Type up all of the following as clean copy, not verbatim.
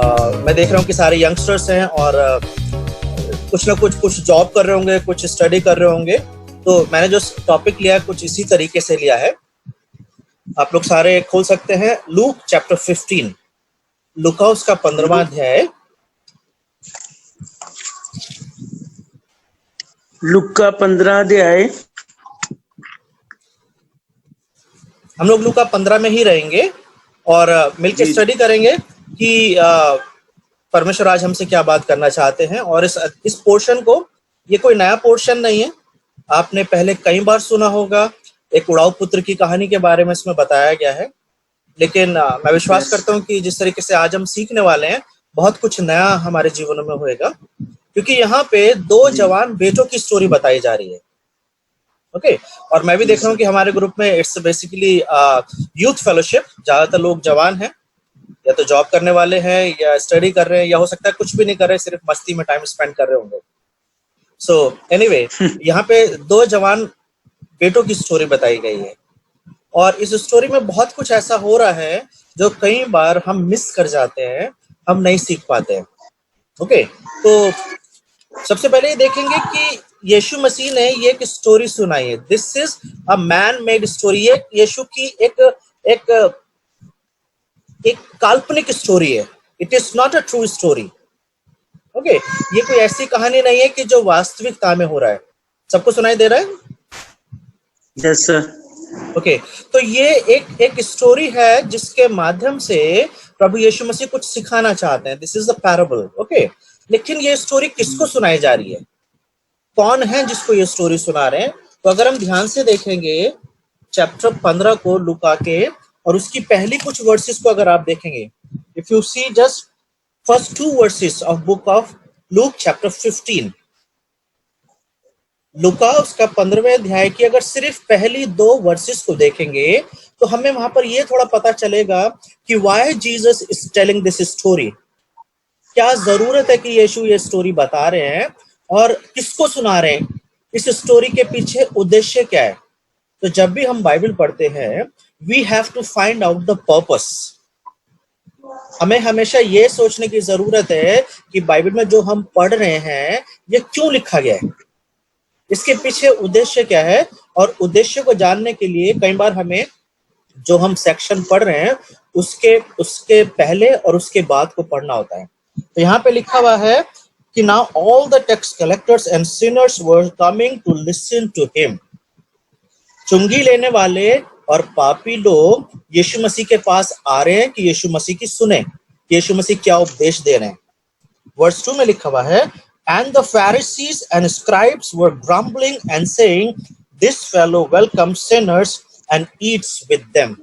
मैं देख रहा हूँ कि सारे यंगस्टर्स हैं और कुछ ना कुछ जॉब कर रहे होंगे, कुछ स्टडी कर रहे होंगे। तो मैंने जो टॉपिक लिया है कुछ इसी तरीके से लिया है। आप लोग सारे खोल सकते हैं लूक चैप्टर 15, लूका उसका 15वां अध्याय। लूका 15 अध्याय। हम लोग लूका 15 में ही रहेंगे और मिलकर स्टडी करेंगे कि परमेश्वर आज हमसे क्या बात करना चाहते हैं। और इस पोर्शन को, ये कोई नया पोर्शन नहीं है, आपने पहले कई बार सुना होगा। एक उड़ाऊ पुत्र की कहानी के बारे में इसमें बताया गया है, लेकिन मैं विश्वास करता हूँ कि जिस तरीके से आज हम सीखने वाले हैं बहुत कुछ नया हमारे जीवन में होएगा, क्योंकि यहाँ पे दो जवान बेटों की स्टोरी बताई जा रही है। ओके, और मैं भी देख रहा हूँ कि हमारे ग्रुप में इट्स बेसिकली यूथ फेलोशिप। ज्यादातर लोग जवान हैं, या तो जॉब करने वाले हैं या स्टडी कर रहे हैं, या हो सकता है कुछ भी नहीं कर रहे, सिर्फ मस्ती में टाइम स्पेंड कर रहे होंगे। सो एनीवे, यहाँ पे दो जवान बेटों की स्टोरी बताई गई है और इस स्टोरी में बहुत कुछ ऐसा हो रहा है जो कई बार हम मिस कर जाते हैं, हम नहीं सीख पाते हैं। ओके, तो सबसे पहले ये देखेंगे कि यीशु मसीह ने ये एक स्टोरी सुनाई है। This is a man made story. ये यीशु की एक काल्पनिक स्टोरी है। It is not a true story. Okay, ये कोई ऐसी कहानी नहीं है कि जो वास्तविकता में हो रहा है। सबको सुनाई दे रहा है? Yes sir. ओके, तो ये एक स्टोरी है जिसके माध्यम से प्रभु यीशु मसीह कुछ सिखाना चाहते हैं। This is the parable. Okay, लेकिन ये स्टोरी किसको सुनाई जा रही है? कौन है जिसको ये स्टोरी सुना रहे हैं? तो अगर हम ध्यान से देखेंगे चैप्टर 15 को लूका के, और उसकी पहली कुछ वर्सेस को अगर आप देखेंगे, if you see just first 2 verses of book of Luke chapter 15, लूका उसका 15वें अध्याय की अगर सिर्फ पहली 2 वर्सेस को देखेंगे तो हमें वहां पर यह थोड़ा पता चलेगा कि why Jesus is telling this story. क्या जरूरत है कि यीशु ये स्टोरी बता रहे हैं और किसको सुना रहे हैं, इस स्टोरी के पीछे उद्देश्य क्या है। तो जब भी हम बाइबल पढ़ते हैं, we have to find out the purpose. हमें हमेशा ये सोचने की जरूरत है कि बाइबल में जो हम पढ़ रहे हैं ये क्यों लिखा गया है, इसके पीछे उद्देश्य क्या है। और उद्देश्य को जानने के लिए कई बार हमें जो हम सेक्शन पढ़ रहे हैं उसके पहले और उसके बाद को पढ़ना होता है। तो यहाँ पे लिखा हुआ है कि now all the tax collectors and sinners were coming to listen to him. चुंगी लेने वाले और पापी लोग यीशु मसीह के पास आ रहे हैं कि यीशु मसीह की सुने, यीशु मसीह क्या उपदेश दे रहे हैं। वर्स 2 में लिखा हुआ है, and the Pharisees and scribes were grumbling and saying, this fellow welcomes sinners and eats with them.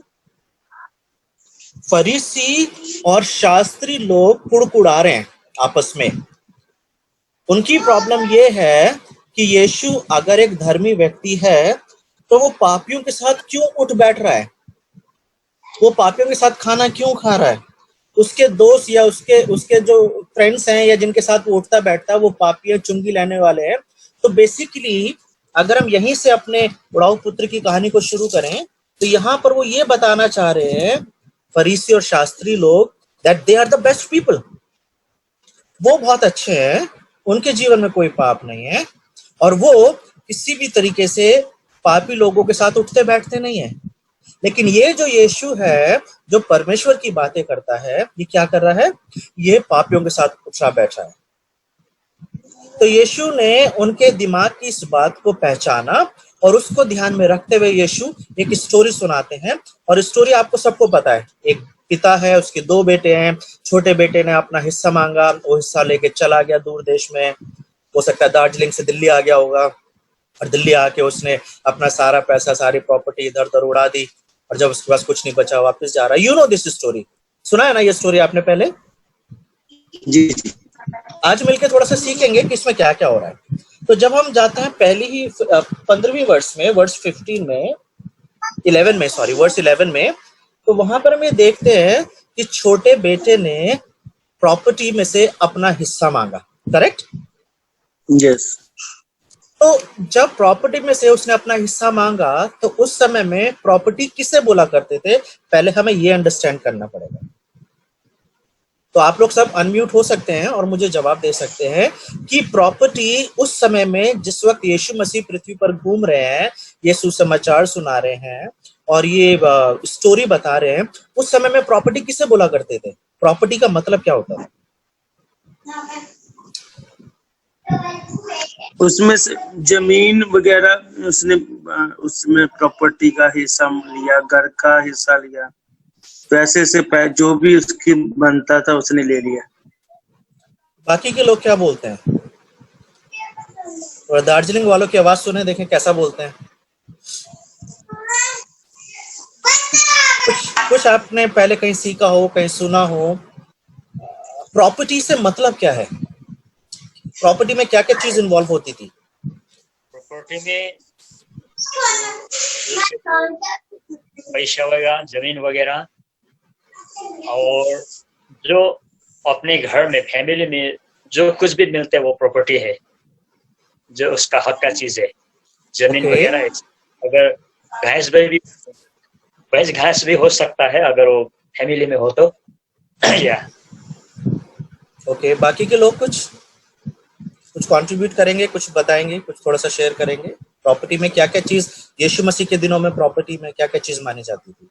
फरीसी और शास्त्री लोग कुड़कुड़ा रहे हैं आपस में। उनकी प्रॉब्लम ये है कि यीशु अगर एक धर्मी व्यक्ति है तो वो पापियों के साथ क्यों उठ बैठ रहा है, वो पापियों के साथ खाना क्यों खा रहा है। उसके दोस्त या उसके जो फ्रेंड्स हैं या जिनके साथ वो उठता बैठता है वो पापी है, चुंगी लेने वाले हैं। तो बेसिकली अगर हम यहीं से अपने उड़ाऊ पुत्र की कहानी को शुरू करें तो यहाँ पर वो ये बताना चाह रहे हैं, फरीसी और शास्त्री लोग, that they are the best people. वो बहुत अच्छे हैं, उनके जीवन में कोई पाप नहीं है और वो किसी भी तरीके से पापी लोगों के साथ उठते बैठते नहीं है। लेकिन ये जो यीशु है जो परमेश्वर की बातें करता है, ये क्या कर रहा है? ये पापियों के साथ उठा बैठा है। तो यीशु ने उनके दिमाग की इस बात को पहचाना और उसको ध्यान में रखते हुए यीशु एक स्टोरी सुनाते हैं। और स्टोरी आपको सबको पता है, एक पिता है, उसके 2 बेटे हैं। छोटे बेटे ने अपना हिस्सा मांगा, वो हिस्सा लेके चला गया दूर देश में, हो सकता है दार्जिलिंग से दिल्ली आ गया होगा, और दिल्ली आके उसने अपना सारा पैसा, सारी प्रॉपर्टी इधर उधर उड़ा दी, और जब उसके पास कुछ नहीं बचा वापस जा रहा है। यू नो दिस स्टोरी, सुना है ना ये स्टोरी आपने पहले? जी। आज मिलके थोड़ा सा सीखेंगे कि इसमें क्या क्या हो रहा है। तो जब हम जाते हैं पहली ही 15वीं वर्स में, वर्स 15 में, 11 में, सॉरी वर्स 11 में, तो वहां पर हम ये देखते हैं कि छोटे बेटे ने प्रॉपर्टी में से अपना हिस्सा मांगा। करेक्ट? यस। तो जब प्रॉपर्टी में से उसने अपना हिस्सा मांगा तो उस समय में प्रॉपर्टी किसे बोला करते थे, पहले हमें ये अंडरस्टैंड करना पड़ेगा। तो आप लोग सब अनम्यूट हो सकते हैं और मुझे जवाब दे सकते हैं कि प्रॉपर्टी उस समय में जिस वक्त यीशु मसीह पृथ्वी पर घूम रहे हैं, ये सुसमाचार सुना रहे हैं और ये स्टोरी बता रहे हैं, उस समय में प्रॉपर्टी किसे बोला करते थे? प्रॉपर्टी का मतलब क्या होता है? उसमें से जमीन वगैरह उसमें प्रॉपर्टी का हिस्सा लिया, घर का हिस्सा लिया, पैसे से जो भी उसकी बनता था उसने ले लिया। बाकी के लोग क्या बोलते हैं? और दार्जिलिंग वालों की आवाज सुने, देखें कैसा बोलते हैं। कुछ आपने पहले कहीं सीखा हो, कहीं सुना हो। प्रॉपर्टी से मतलब क्या है? प्रॉपर्टी में क्या क्या चीज इन्वॉल्व होती थी? प्रॉपर्टी में पैसा वगैरह, जमीन वगैरह, और जो अपने घर में फैमिली में जो कुछ भी मिलते हैं वो प्रॉपर्टी है, जो उसका हक का चीज है। जमीन वगैरह है। अगर घास भी हो सकता है अगर वो फैमिली में हो तो। या ओके, बाकी के लोग कुछ कंट्रीब्यूट करेंगे, कुछ बताएंगे, कुछ थोड़ा सा शेयर करेंगे। प्रॉपर्टी में क्या क्या चीज यीशु मसीह के दिनों में प्रॉपर्टी में क्या क्या चीज मानी जाती थी?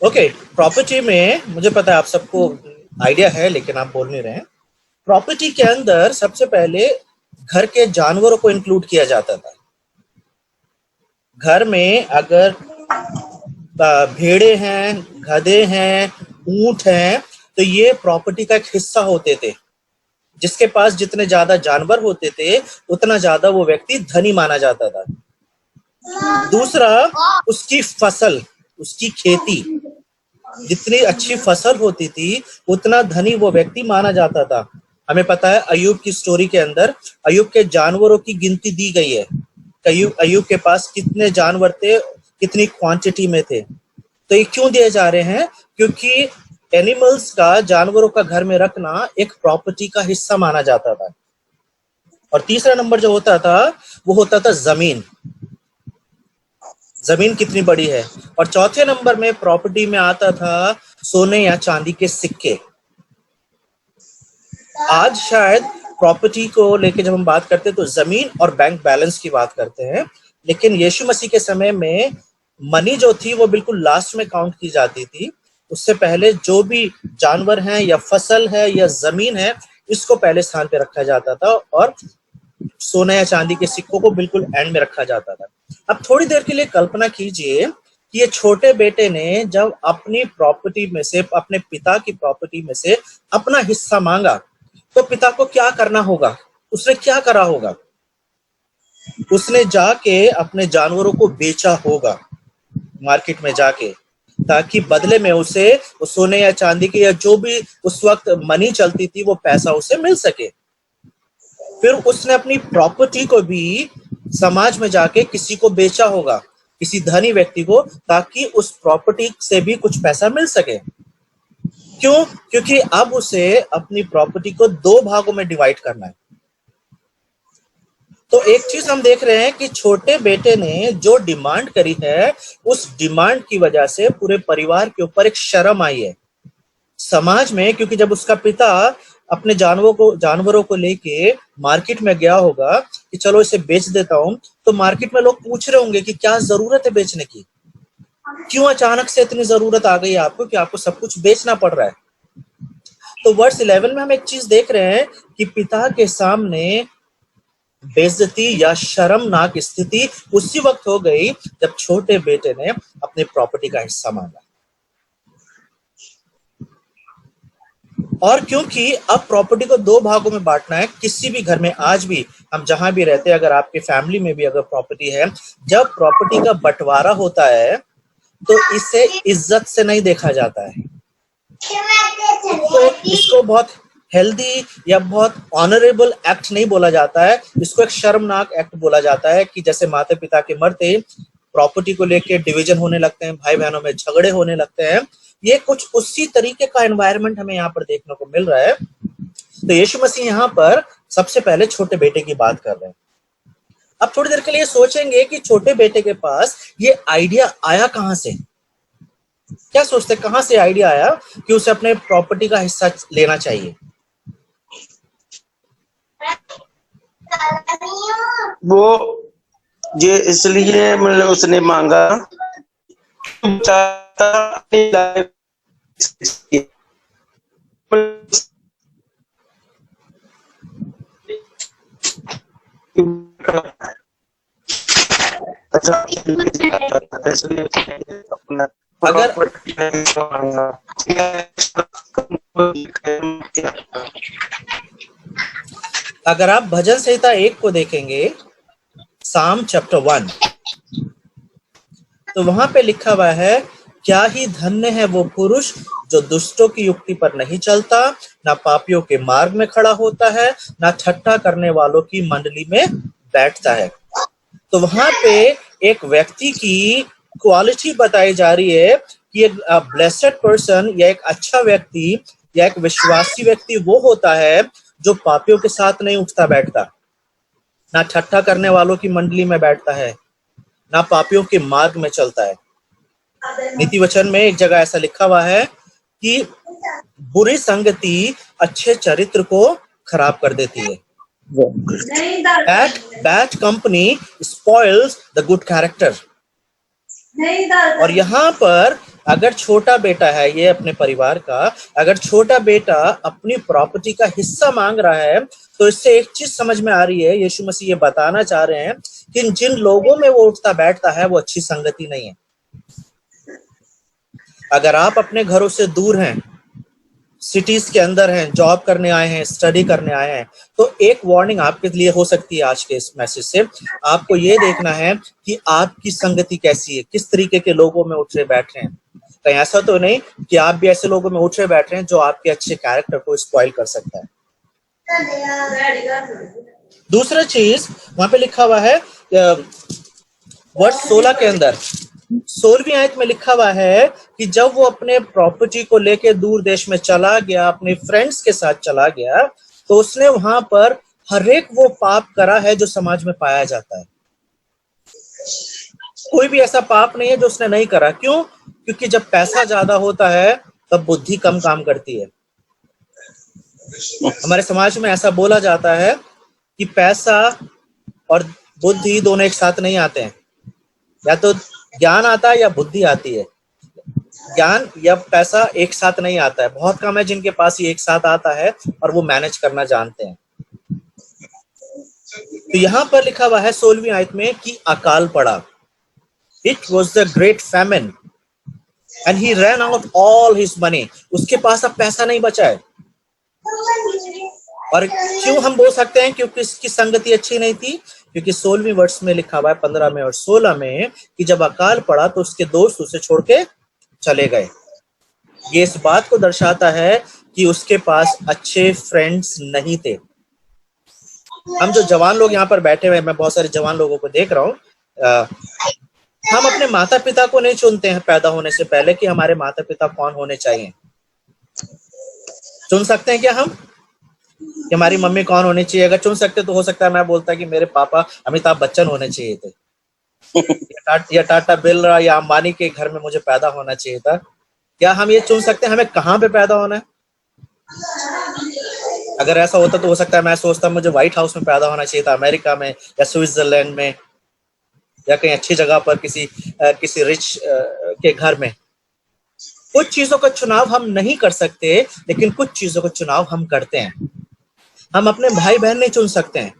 ओके, प्रॉपर्टी में मुझे पता है आप सबको आइडिया है, लेकिन आप बोल नहीं रहे हैं। प्रॉपर्टी के अंदर सबसे पहले घर के जानवरों को इंक्लूड किया जाता था। घर में अगर भेड़े हैं, गधे हैं, ऊंट हैं, तो ये प्रॉपर्टी का एक हिस्सा होते थे। जिसके पास जितने ज्यादा जानवर होते थे उतना ज्यादा वो व्यक्ति धनी माना जाता था। दूसरा, उसकी फसल, उसकी खेती, जितनी अच्छी फसल होती थी उतना धनी वो व्यक्ति माना जाता था। हमें पता है अय्यूब की स्टोरी के अंदर अय्यूब के जानवरों की गिनती दी गई है। अय्यूब के पास कितने जानवर थे, कितनी क्वांटिटी में थे। तो ये क्यों दिए जा रहे हैं? क्योंकि एनिमल्स का, जानवरों का घर में रखना एक प्रॉपर्टी का हिस्सा माना जाता था। और तीसरा नंबर जो होता था वो होता था जमीन। जमीन कितनी बड़ी है। और चौथे नंबर में प्रॉपर्टी में आता था सोने या चांदी के सिक्के। आज शायद प्रॉपर्टी को लेके जब हम बात करते हैं तो जमीन और बैंक बैलेंस की बात करते हैं, लेकिन यीशु मसीह के समय में मनी जो थी वो बिल्कुल लास्ट में काउंट की जाती थी। उससे पहले जो भी जानवर हैं या फसल है या जमीन है, इसको पहले स्थान पे रखा जाता था और सोना या चांदी के सिक्कों को बिल्कुल एंड में रखा जाता था। अब थोड़ी देर के लिए कल्पना कीजिए कि ये छोटे बेटे ने जब अपनी प्रॉपर्टी में से, अपने पिता की प्रॉपर्टी में से अपना हिस्सा मांगा, तो पिता को क्या करना होगा? उसने क्या करा होगा? उसने जाके अपने जानवरों को बेचा होगा मार्केट में जाके, ताकि बदले में उसे सोने या चांदी की या जो भी उस वक्त मनी चलती थी वो पैसा उसे मिल सके। फिर उसने अपनी प्रॉपर्टी को भी समाज में जाके किसी को बेचा होगा, किसी धनी व्यक्ति को, ताकि उस प्रॉपर्टी से भी कुछ पैसा मिल सके। क्यों? क्योंकि अब उसे अपनी प्रॉपर्टी को 2 भागों में डिवाइड करना है। तो एक चीज हम देख रहे हैं कि छोटे बेटे ने जो डिमांड करी है, उस डिमांड की वजह से पूरे परिवार के ऊपर एक शर्म आई है समाज में। क्योंकि जब उसका पिता अपने जानवरों को लेके मार्केट में गया होगा कि चलो इसे बेच देता हूं, तो मार्केट में लोग पूछ रहे होंगे कि क्या जरूरत है बेचने की, क्यों अचानक से इतनी जरूरत आ गई आपको कि आपको सब कुछ बेचना पड़ रहा है। तो वर्स 11 में हम एक चीज देख रहे हैं कि पिता के सामने बेइज्जती या शर्मनाक स्थिति उसी वक्त हो गई जब छोटे बेटे ने अपने प्रॉपर्टी का हिस्सा मांगा। और क्योंकि अब प्रॉपर्टी को 2 भागों में बांटना है, किसी भी घर में आज भी हम जहां भी रहते हैं, अगर आपके फैमिली में भी अगर प्रॉपर्टी है, जब प्रॉपर्टी का बंटवारा होता है तो इसे इज्जत से नहीं देखा जाता है। तो इसको बहुत हेल्दी या बहुत ऑनरेबल एक्ट नहीं बोला जाता है, इसको एक शर्मनाक एक्ट बोला जाता है कि जैसे माता पिता के मरते प्रॉपर्टी को लेके डिवीजन होने लगते हैं, भाई बहनों में झगड़े होने लगते हैं। ये कुछ उसी तरीके का एनवायरनमेंट हमें यहाँ पर देखने को मिल रहा है। तो यीशु मसीह यहाँ पर सबसे पहले छोटे बेटे की बात कर रहे हैं। अब थोड़ी देर के लिए सोचेंगे कि छोटे बेटे के पास ये आइडिया आया कहां से। क्या सोचते कहां से आइडिया आया कि उसे अपने प्रॉपर्टी का हिस्सा लेना चाहिए? वो ये इसलिए मतलब उसने मांगा, चाहता अपनी लाइफ अपना अगर अगर आप भजन संहिता 1 को देखेंगे, साम चैप्टर 1, तो वहां पे लिखा हुआ है, क्या ही धन्य है वो पुरुष जो दुष्टों की युक्ति पर नहीं चलता, ना पापियों के मार्ग में खड़ा होता है, ना ठट्ठा करने वालों की मंडली में बैठता है। तो वहां पे एक व्यक्ति की क्वालिटी बताई जा रही है कि एक ब्लेसेड पर्सन या एक अच्छा व्यक्ति या एक विश्वासी व्यक्ति वो होता है जो पापियों के साथ नहीं उठता बैठता, ना ठट्ठा करने वालों की मंडली में बैठता है, ना पापियों के मार्ग में चलता है। नीति वचन में एक जगह ऐसा लिखा हुआ है कि बुरी संगति अच्छे चरित्र को खराब कर देती है। Bad company spoils the good character। और यहाँ पर अगर छोटा बेटा है, ये अपने परिवार का, अगर छोटा बेटा अपनी प्रॉपर्टी का हिस्सा मांग रहा है, तो इससे एक चीज समझ में आ रही है, यीशु मसीह ये बताना चाह रहे हैं कि जिन लोगों में वो उठता बैठता है वो अच्छी संगति नहीं है। अगर आप अपने घरों से दूर हैं, सिटीज के अंदर हैं, जॉब करने आए हैं, स्टडी करने आए हैं, तो एक वार्निंग आपके लिए हो सकती है आज के इस मैसेज से। आपको ये देखना है कि आपकी संगति कैसी है, किस तरीके के लोगों में उठ रहे बैठ रहे हैं। कहीं ऐसा तो नहीं कि आप भी ऐसे लोगों में उठ रहे बैठ रहे हैं जो आपके अच्छे कैरेक्टर को स्पॉइल कर सकता है। दूसरा चीज वहां पे लिखा हुआ है वर्ष 16 के अंदर, 16वीं आयत में लिखा हुआ है कि जब वो अपने प्रॉपर्टी को लेके दूर देश में चला गया, अपने फ्रेंड्स के साथ चला गया, तो उसने वहां पर हर एक वो पाप करा है जो समाज में पाया जाता है। कोई भी ऐसा पाप नहीं है जो उसने नहीं करा। क्यों? क्योंकि जब पैसा ज्यादा होता है तब बुद्धि कम काम करती है। हमारे समाज में ऐसा बोला जाता है कि पैसा और बुद्धि दोनों एक साथ नहीं आते हैं, या तो ज्ञान आता है या बुद्धि आती है। ज्ञान या पैसा एक साथ नहीं आता है। बहुत कम है जिनके पास ये एक साथ आता है और वो मैनेज करना जानते हैं। तो यहाँ पर लिखा हुआ है 16वीं आयत में कि अकाल पड़ा। It was the great famine and he ran out all his money। उसके पास अब पैसा नहीं बचा है। और क्यों हम बोल सकते हैं? क्योंकि इसकी संगति अच्छी नहीं थी। क्योंकि 16वीं वर्ष में लिखा हुआ है 15 में और 16 में कि जब अकाल पड़ा तो उसके दोस्त उसे छोड़ के चले गए। ये इस बात को दर्शाता है कि उसके पास अच्छे फ्रेंड्स नहीं थे। हम जो जवान लोग यहाँ पर बैठे हुए हैं, मैं बहुत सारे जवान लोगों को देख रहा हूँ, हम अपने माता पिता को नहीं चुनते हैं पैदा होने से पहले कि हमारे माता पिता कौन होने चाहिए। चुन सकते हैं क्या हम कि हमारी मम्मी कौन होनी चाहिए? अगर चुन सकते तो हो सकता है मैं बोलता कि मेरे पापा अमिताभ बच्चन होने चाहिए थे, या टाटा बिरला या अंबानी के घर में मुझे पैदा होना चाहिए था। क्या हम ये चुन सकते हैं हमें कहाँ पे पैदा होना है? अगर ऐसा होता तो हो सकता है मैं सोचता मुझे व्हाइट हाउस में पैदा होना चाहिए था, अमेरिका में या स्विट्जरलैंड में या कहीं अच्छी जगह पर किसी रिच के घर में। कुछ चीजों का चुनाव हम नहीं कर सकते, लेकिन कुछ चीजों का चुनाव हम करते हैं। हम अपने भाई बहन नहीं चुन सकते हैं,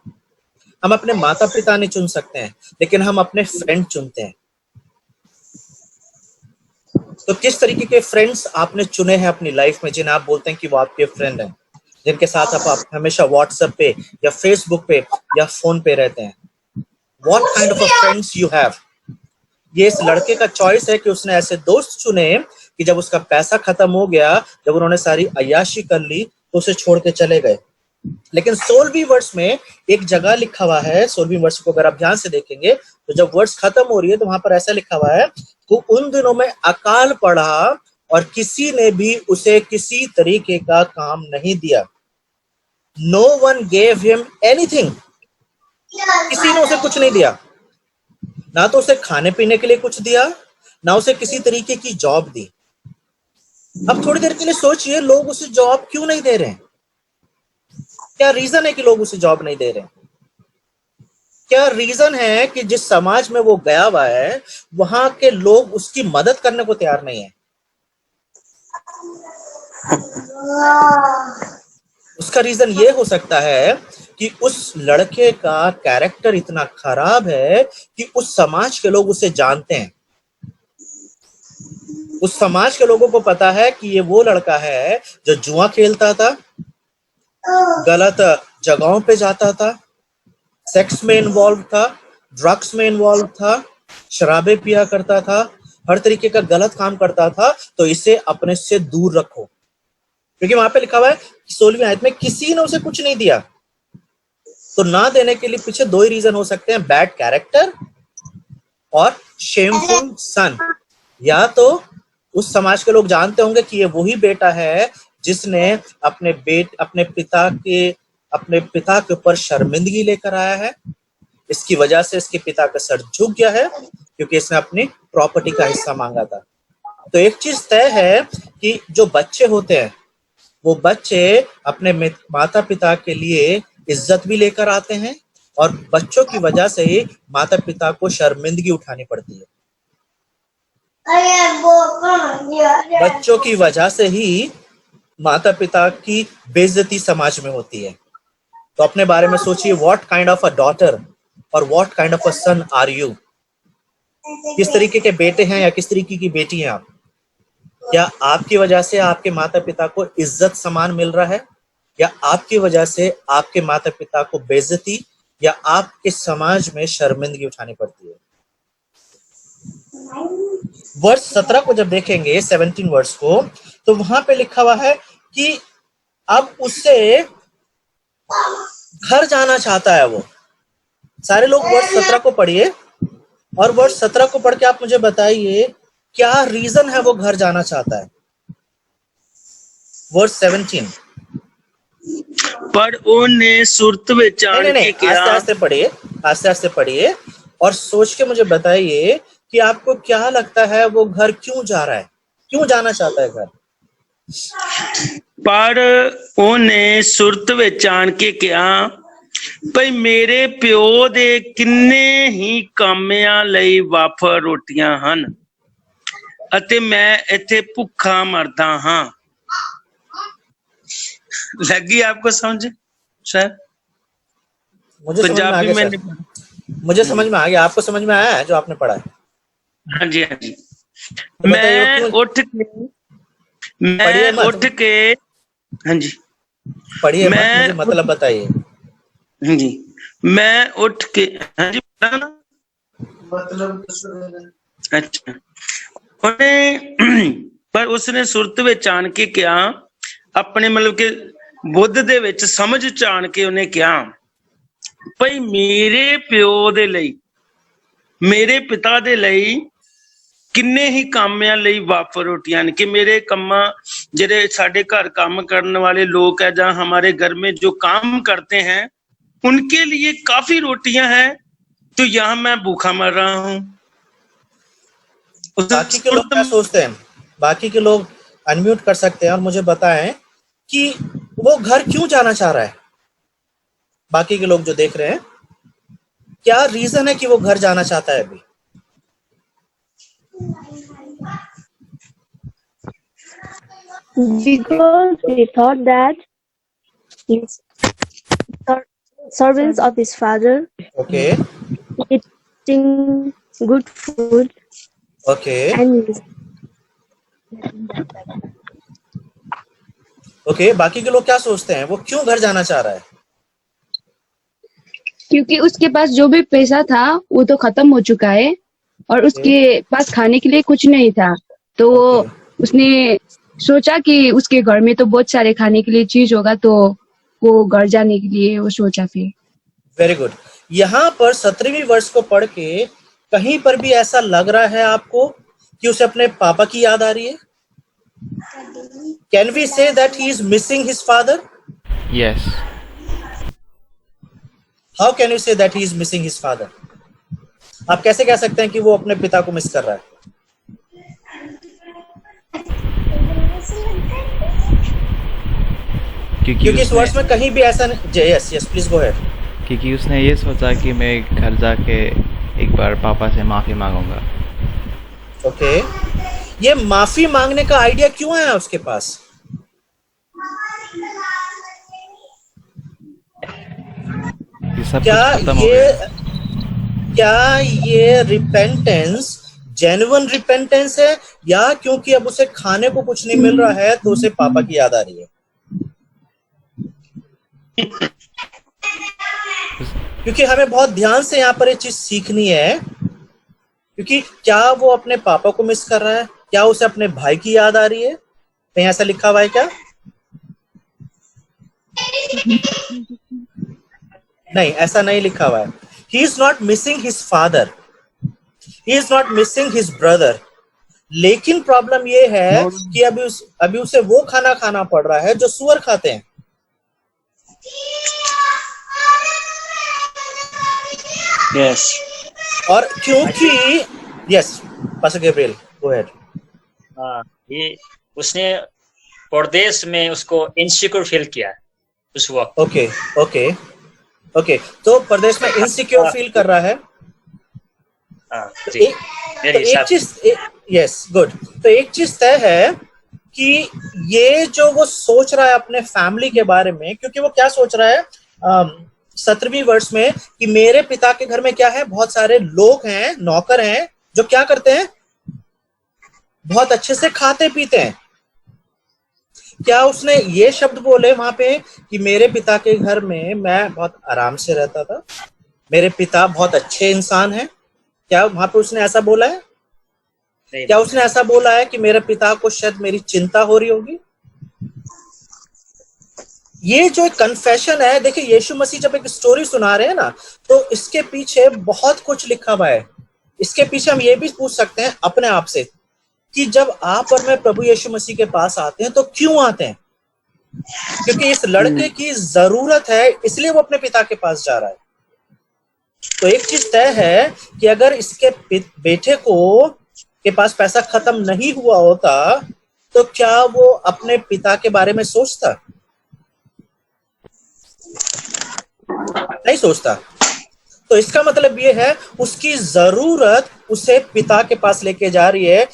हम अपने माता पिता नहीं चुन सकते हैं, लेकिन हम अपने फ्रेंड चुनते हैं। तो किस तरीके के फ्रेंड्स आपने चुने हैं अपनी लाइफ में जिन्हें आप बोलते हैं कि वो आपके फ्रेंड हैं, जिनके साथ आप हमेशा व्हाट्सएप पे या फेसबुक पे या फोन पे रहते हैं? What kind of a friends you have? ये इस लड़के का चॉइस है कि उसने ऐसे दोस्त चुने कि जब उसका पैसा खत्म हो गया, जब उन्होंने सारी अय्याशी कर ली, तो उसे छोड़ के चले गए। लेकिन 16वीं वर्ष में एक जगह लिखा हुआ है, 16वीं वर्ष को अगर आप ध्यान से देखेंगे तो जब वर्ष खत्म हो रही है तो वहां पर ऐसा लिखा हुआ है कि उन दिनों में अकाल पड़ा और किसी ने भी उसे किसी तरीके का काम नहीं दिया। No one gave him anything, किसी ने उसे कुछ नहीं दिया, ना तो उसे खाने पीने के लिए कुछ दिया, ना उसे किसी तरीके की जॉब दी। अब थोड़ी देर के लिए सोचिए, लोग उसे जॉब क्यों नहीं दे रहे हैं? क्या रीजन है कि लोग उसे जॉब नहीं दे रहे हैं? क्या रीजन है कि जिस समाज में वो गया हुआ है वहां के लोग उसकी मदद करने को तैयार नहीं है? उसका रीजन ये हो सकता है कि उस लड़के का कैरेक्टर इतना खराब है कि उस समाज के लोग उसे जानते हैं। उस समाज के लोगों को पता है कि ये वो लड़का है जो जुआ खेलता था, गलत जगहों पे जाता था, सेक्स में इन्वॉल्व था, ड्रग्स में इन्वॉल्व था, शराबें पिया करता था, हर तरीके का गलत काम करता था, तो इसे अपने से दूर रखो। क्योंकि वहां पे लिखा हुआ है 16वीं आयत में, किसी ने उसे कुछ नहीं दिया। तो ना देने के लिए पीछे दो ही रीजन हो सकते हैं, बैड कैरेक्टर और शेमफुल सन। या तो उस समाज के लोग जानते होंगे कि ये वही बेटा है जिसने अपने पिता के ऊपर शर्मिंदगी लेकर आया है, इसकी वजह से इसके पिता का सर झुक गया है क्योंकि इसने अपनी प्रॉपर्टी का हिस्सा मांगा था। तो एक चीज तय है कि जो बच्चे होते हैं वो बच्चे अपने माता पिता के लिए इज्जत भी लेकर आते हैं, और बच्चों की वजह से ही माता पिता को शर्मिंदगी उठानी पड़ती है। बच्चों की वजह से ही माता पिता की बेइज्जती समाज में होती है। तो अपने बारे में सोचिए, what kind of a daughter और what kind of a son are you? किस तरीके के बेटे हैं या किस तरीके की बेटी हैं आप? क्या आपकी वजह से आपके माता पिता को इज्जत सम्मान मिल रहा है, या आपकी वजह से आपके माता पिता को बेइज्जती या आपके समाज में शर्मिंदगी उठानी पड़ती है? वर्ष 17 को जब देखेंगे, 17 वर्ष को, तो वहां पे लिखा हुआ है कि अब उससे घर जाना चाहता है वो। सारे लोग वर्ष 17 को पढ़िए, और वर्ष 17 को पढ़ के आप मुझे बताइए क्या रीजन है वो घर जाना चाहता है। वर्ष 17। पर ਉਹਨੇ ਸੁਰਤ ਵਿੱਚ ਆਣ नहीं, ਕੇ ਕਿਹਾ, आस्ते आस्ते पढ़िए और सोच के मुझे बताइए कि आपको क्या लगता है वो घर क्यों जा रहा है, क्यों जाना चाहता है घर? ਪਰ ਉਹਨੇ ਸੁਰਤ ਵਿੱਚ ਆਣ ਕੇ ਕਿਹਾ ਭਈ ਮੇਰੇ ਪਿਓ ਦੇ ਕਿੰਨੇ ਹੀ ਕਾਮਿਆਂ ਲਈ ਵਾਫਰ ਰੋਟੀਆਂ ਹਨ ਅਤੇ ਮੈਂ ਇੱਥੇ ਭੁੱਖਾ ਮਰਦਾ ਹਾਂ। लगी आपको समझ सर? पंजाबी में मुझे समझ में आ गया, आपको समझ में आया है जो आपने पढ़ा है? हाँ जी, हाँ जी। तो मैं उठ के हाँ जी, पढ़िए, मुझे मतलब बताइए। हाँ जी, मैं उठ के, हाँ जी, मतलब अच्छा। पर उसने सुरत विच आण के क्या अपने मतलब के बुद्ध दे विच समझ च आण के उन्हें क्या भई मेरे प्यो दे लई, मेरे पिता दे लई किन्ने ही कामियां लई वाफर रोटियां, कि मेरे कम्मा जेरे साडे घर काम करने वाले लोग है जहाँ हमारे घर में जो काम करते हैं उनके लिए काफी रोटियां हैं, तो यहाँ मैं भूखा मर रहा हूँ। बाकी के लोग क्या सोचते हैं? बाकी के लोग अनम्यूट कर सकते हैं और मुझे बताएं कि वो घर क्यों जाना चाह रहा है। बाकी के लोग जो देख रहे हैं, क्या रीजन है कि वो घर जाना चाहता है अभी? Because he thought that his servants of his father Okay, eating good food okay, and okay. बाकी के लोग क्या सोचते हैं, वो क्यों घर जाना चाह रहा है? क्योंकि उसके पास जो भी पैसा था वो तो खत्म हो चुका है और उसके पास खाने के लिए कुछ नहीं था, तो उसने सोचा कि उसके घर में तो बहुत सारे खाने के लिए चीज होगा, तो वो घर जाने के लिए वो सोचा। फिर वेरी गुड। यहाँ पर 17वीं वर्ष को पढ़ के कहीं पर भी ऐसा लग रहा है आपको कि उसे अपने पापा की याद आ रही है? Can we say that he is missing his father? Yes. How can you say that he is missing his father? आप कैसे कह सकते हैं कि वो अपने पिता को मिस कर रहा है? क्योंकि इस वर्ष में कहीं भी ऐसा नहीं। Yes yes please go ahead. क्योंकि उसने ये सोचा कि मैं घर जाके एक बार पापा से माफी मांगूंगा। ओके, ये माफी मांगने का आइडिया क्यों आया उसके पास? ये सब क्या कुछ खत्म हो ये गया। क्या ये रिपेंटेंस जेन्युइन रिपेंटेंस है, या क्योंकि अब उसे खाने को कुछ नहीं मिल रहा है तो उसे पापा की याद आ रही है? क्योंकि हमें बहुत ध्यान से यहाँ पर ये चीज सीखनी है, क्योंकि क्या वो अपने पापा को मिस कर रहा है, क्या उसे अपने भाई की याद आ रही है? कहीं ऐसा लिखा हुआ है क्या? नहीं, ऐसा नहीं लिखा हुआ है। He is not missing his father, he is not missing his brother, लेकिन प्रॉब्लम ये है कि अभी उसे वो खाना खाना पड़ रहा है जो सुअर खाते हैं। Yes. और क्योंकि yes pastor Gabriel go ahead. ये उसने परदेश में उसको इनसिक्योर फील किया उस वक्त। ओके ओके ओके, तो प्रदेश में इनसिक्योर फील कर रहा है। तो जी, एक मेरे हिसाब से। चीज, यस गुड, तो एक चीज तय है कि ये जो वो सोच रहा है अपने फैमिली के बारे में, क्योंकि वो क्या सोच रहा है 17वीं वर्ष में कि मेरे पिता के घर में क्या है, बहुत सारे लोग हैं, नौकर हैं जो क्या करते हैं, बहुत अच्छे से खाते पीते हैं। क्या उसने ये शब्द बोले वहां पे कि मेरे पिता के घर में मैं बहुत आराम से रहता था, मेरे पिता बहुत अच्छे इंसान हैं? क्या वहां पे उसने ऐसा बोला है? नहीं, क्या उसने ऐसा बोला है कि मेरे पिता को शायद मेरी चिंता हो रही होगी? ये जो कन्फेशन है, देखिए यीशु मसीह जब एक स्टोरी सुना रहे हैं ना, तो इसके पीछे बहुत कुछ लिखा हुआ है। इसके पीछे हम ये भी पूछ सकते हैं अपने आप से कि जब आप और मैं प्रभु यीशु मसीह के पास आते हैं तो क्यों आते हैं? क्योंकि इस लड़के की जरूरत है, इसलिए वो अपने पिता के पास जा रहा है। तो एक चीज तय है कि अगर इसके बेटे को के पास पैसा खत्म नहीं हुआ होता तो क्या वो अपने पिता के बारे में सोचता? नहीं सोचता। तो इसका मतलब ये है उसकी जरूरत उसे पिता के पास लेके जा रही है।